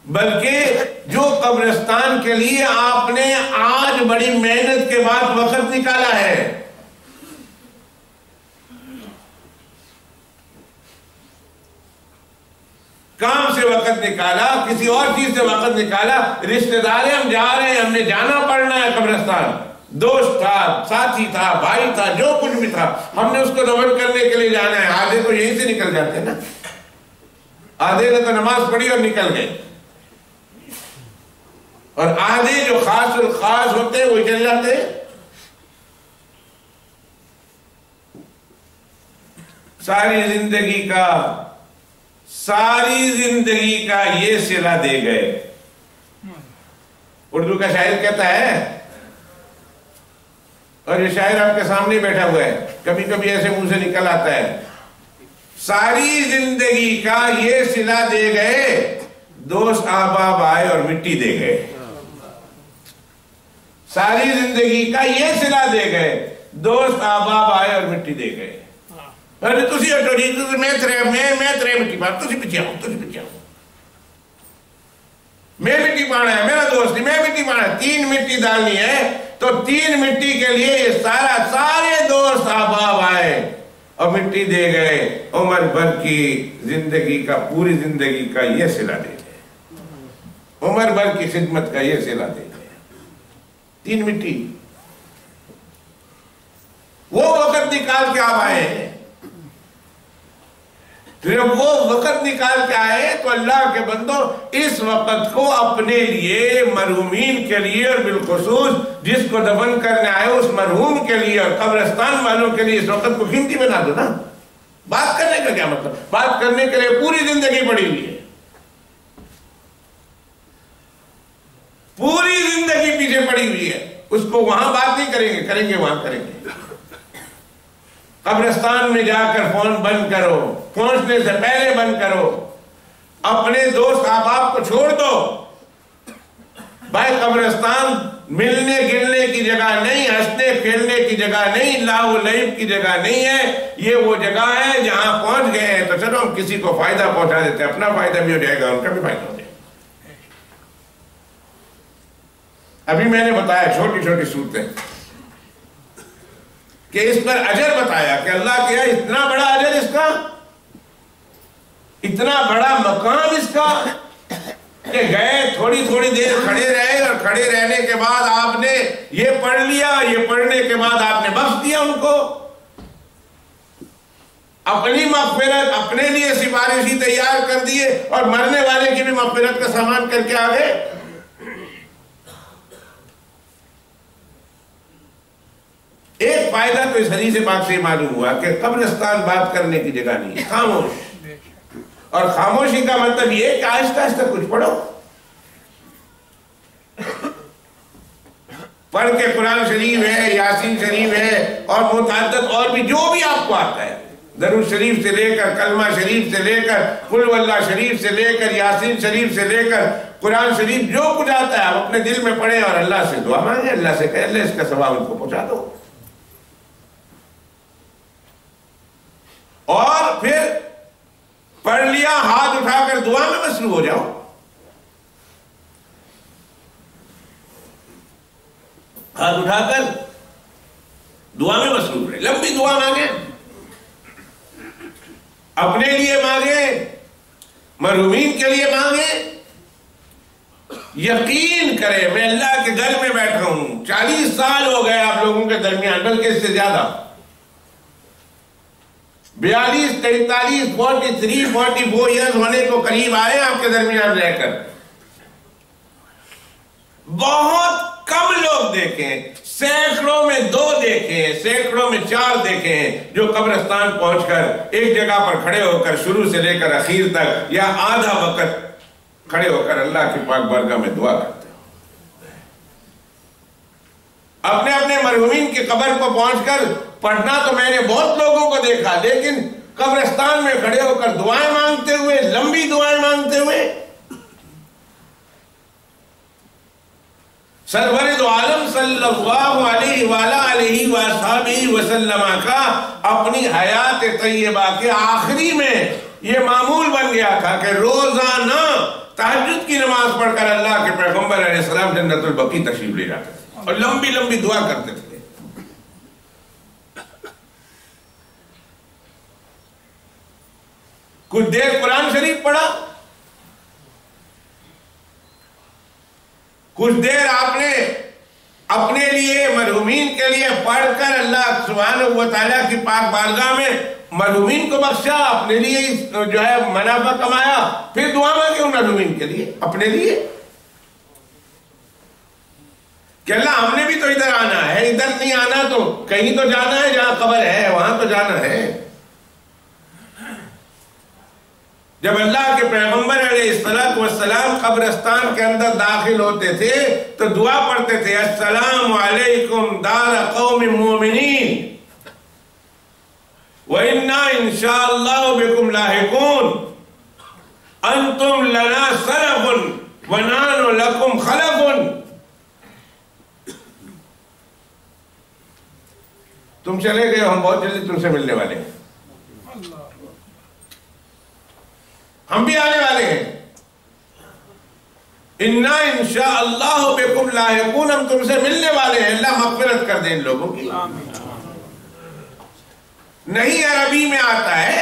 بلکہ جو قبرستان کے لیے آپ نے آج بڑی محنت کے بعد وقت نکالا ہے، کام سے وقت نکالا، کسی اور چیز سے وقت نکالا، رشتہ دار ہم جا رہے ہیں، ہم نے جانا پڑنا ہے قبرستان، دوست تھا، ساتھی تھا، بھائی تھا، جو کچھ بھی تھا، ہم نے اس کو دفن کرنے کے لیے جانا ہے۔ آدھے تو یہیں سے نکل جاتے ہیں نا، آدھے نے تو نماز پڑھی اور نکل گئے، اور آدھے جو خاص الخاص ہوتے ہیں وہ چل جاتے ہیں۔ ساری زندگی کا یہ صلہ دے گئے۔ اردو کا شاعر کہتا ہے، اور یہ شاعر آپ کے سامنے بیٹھا ہوا ہے، کبھی کبھی ایسے منہ سے نکل آتا ہے، ساری زندگی کا یہ صلہ دے گئے، دوست احباب آئے اور مٹی دے گئے۔ ساری زندگی کا یہ صلہ دے گئے، دوست احباب آئے اور مٹی دے گئے۔ میں مٹی پانا ہے، میرا دوست نہیں، میں مٹی پانا ہے، 3 مٹی ڈالنی ہے، تو 3 مٹی کے لیے یہ سارے دوست احباب آئے اور مٹی دے گئے۔ عمر بھر کی زندگی کا، پوری زندگی کا یہ صلہ دے گئے، عمر بھر کی خدمت کا یہ صلہ دے گئے، 3 مٹی۔ وہ وقت نکال کے آپ آئے ہیں، جب وہ وقت نکال کے آئے تو اللہ کے بندوں اس وقت کو اپنے لیے، مرحومین کے لیے، اور بالخصوص جس کو دفن کرنے آئے اس مرحوم کے لیے اور قبرستان والوں کے لیے اس وقت کو قیمتی بنا دو نا۔ بات کرنے کا کیا مطلب؟ بات کرنے کے لیے پوری زندگی پڑی ہوئی ہے، پوری زندگی پیچھے پڑی ہوئی ہے، اس کو وہاں بات نہیں کریں گے، کریں گے وہاں کریں گے۔ قبرستان میں جا کر فون بند کرو، پہنچنے سے پہلے بند کرو، اپنے دوست احباب کو چھوڑ دو۔ بھائی قبرستان ملنے گلنے کی جگہ نہیں، ہنسنے کھیلنے کی جگہ نہیں، لاؤ لعب کی جگہ نہیں ہے، یہ وہ جگہ ہے جہاں پہنچ گئے ہیں تو چلو ہم کسی کو فائدہ پہنچا دیتے ہیں، اپنا فائدہ بھی ہو جائے گا، ان کا بھی فائدہ ہو جائے گا۔ ابھی میں نے بتایا چھوٹی چھوٹی صورتیں کہ اس پر اجر بتایا کہ اللہ کیا اتنا بڑا اجر اس کا، اتنا بڑا مقام اس کا، کہ گئے تھوڑی تھوڑی دیر کھڑے رہے، اور کھڑے رہنے کے بعد آپ نے یہ پڑھ لیا، یہ پڑھنے کے بعد آپ نے بخش دیا ان کو، اپنی مغفرت اپنے لیے سفارشی تیار کر دیے، اور مرنے والے کی بھی مغفرت کا سامان کر کے آگے۔ ایک فائدہ تو اس حدیث پاک سے معلوم ہوا کہ قبرستان بات کرنے کی جگہ نہیں، خاموش، اور خاموشی کا مطلب یہ کہ آہستہ آہستہ کچھ پڑھو، پڑھ کے قرآن شریف ہے، یاسین شریف ہے، اور متعدد اور بھی جو بھی آپ کو آتا ہے، درود شریف سے لے کر، کلمہ شریف سے لے کر، قل واللہ شریف سے لے کر، یاسین شریف سے لے کر، قرآن شریف جو کچھ آتا ہے آپ اپنے دل میں پڑھیں، اور اللہ سے دعا مانگیں، اللہ سے کہیں اللہ اس کا ثواب ان کو پہنچا دو۔ اور پھر پڑھ لیا، ہاتھ اٹھا کر دعا میں مصروف ہو جاؤ، ہاتھ اٹھا کر دعا میں مصروف رہے، لمبی دعا مانگیں، اپنے لیے مانگیں، مرحومین کے لیے مانگیں۔ یقین کریں میں اللہ کے گھر میں بیٹھا ہوں، 40 سال ہو گئے آپ لوگوں کے درمیان، بلکہ اس سے زیادہ، 42 43 43 44 ایئرز ہونے کو قریب آئے آپ کے درمیان رہ کر۔ بہت کم دیکھے ہیں, سینکڑوں میں 2 دیکھے ہیں, سینکڑوں میں 4 دیکھے ہیں جو قبرستان پہنچ کر ایک جگہ پر کھڑے ہو کر شروع سے لے کر اخیر تک یا آدھا وقت کھڑے ہو کر اللہ کی پاک بارگاہ میں دعا کرتے ہو. اپنے اپنے مرحومین کی قبر کو پہنچ کر پڑھنا تو میں نے بہت لوگوں کو دیکھا, لیکن قبرستان میں کھڑے ہو کر دعائیں مانگتے ہوئے, لمبی دعائیں مانگتے ہوئے. سرور دو عالم صلی اللہ علیہ وآلہ وآصحابہ وسلم کا اپنی حیات طیبہ کے آخری میں یہ معمول بن گیا تھا کہ روزانہ تہجد کی نماز پڑھ کر اللہ کے پیغمبر علیہ السلام جنت البقیع تشریف لے جاتے تھے اور لمبی لمبی دعا کرتے تھے. کچھ دیر قرآن شریف پڑھا, کچھ دیر آپ نے اپنے لیے مرحومین کے لیے پڑھ کر اللہ سبحانہ و تعالیٰ کی پاک بارگاہ میں مرحومین کو بخشا, اپنے لیے جو ہے منافع کمایا, پھر دعا مانگے ان مرحومین کے لیے, اپنے لیے کہ اللہ ہم نے بھی تو ادھر آنا ہے, ادھر نہیں آنا تو کہیں تو جانا ہے, جہاں قبر ہے وہاں تو جانا ہے. جب اللہ کے پیغمبر علیہ السلام قبرستان کے اندر داخل ہوتے تھے تو دعا پڑھتے تھے, السلام علیکم دار قوم مومنین وَإِنَّا إِنشَاءَ بِكُمْ لَاحِقُونَ أَنْتُمْ لَنَا سَلَفٌ وَنَحْنُ لَكُمْ خَلَفٌ. تم چلے گئے, ہم بہت جلدی تم سے ملنے والے ہیں, ہم بھی آنے والے ہیں. اِنَّا إِنشَاءَ بِكُمْ لَاحِقُونَ, ہم تم سے ملنے والے ہیں. اللہ مغفرت کر دیں ان لوگوں کی. نہیں عربی میں آتا ہے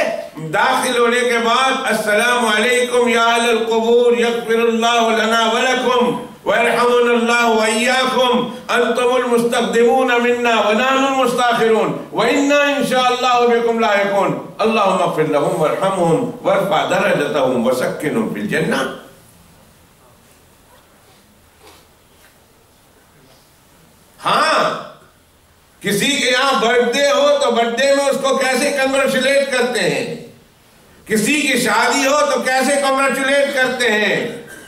داخل ہونے کے بعد السلام علیکم یا اہل القبور یغفر اللہ لنا ولکم ویرحمنا اللہ وإیاکم انتم المستقدمون منا ونحن المستاخرون وإنا انشاءاللہ بكم لاحقون اللہم اغفر لهم وارحمهم وارفع درجتهم وسکنهم فی الجنہ. ہاں, کسی کے یہاں برتھ ڈے ہو تو برتھ ڈے میں اس کو کیسے کنگریچولیٹ کرتے ہیں, کسی کی شادی ہو تو کیسے کنگریچولیٹ کرتے ہیں,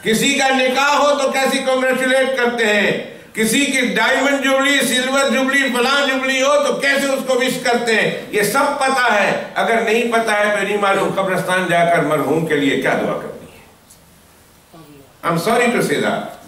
کسی کا نکاح ہو تو کیسے کنگریچولیٹ کرتے ہیں, کسی کی ڈائمنڈ جبلی, سلور جبلی, فلاں جبلی ہو تو کیسے اس کو وش کرتے ہیں. یہ سب پتا ہے. اگر نہیں پتا ہے تو نہیں معلوم قبرستان جا کر مرحوم کے لیے کیا دعا کرنی ہے. I'm sorry to say that.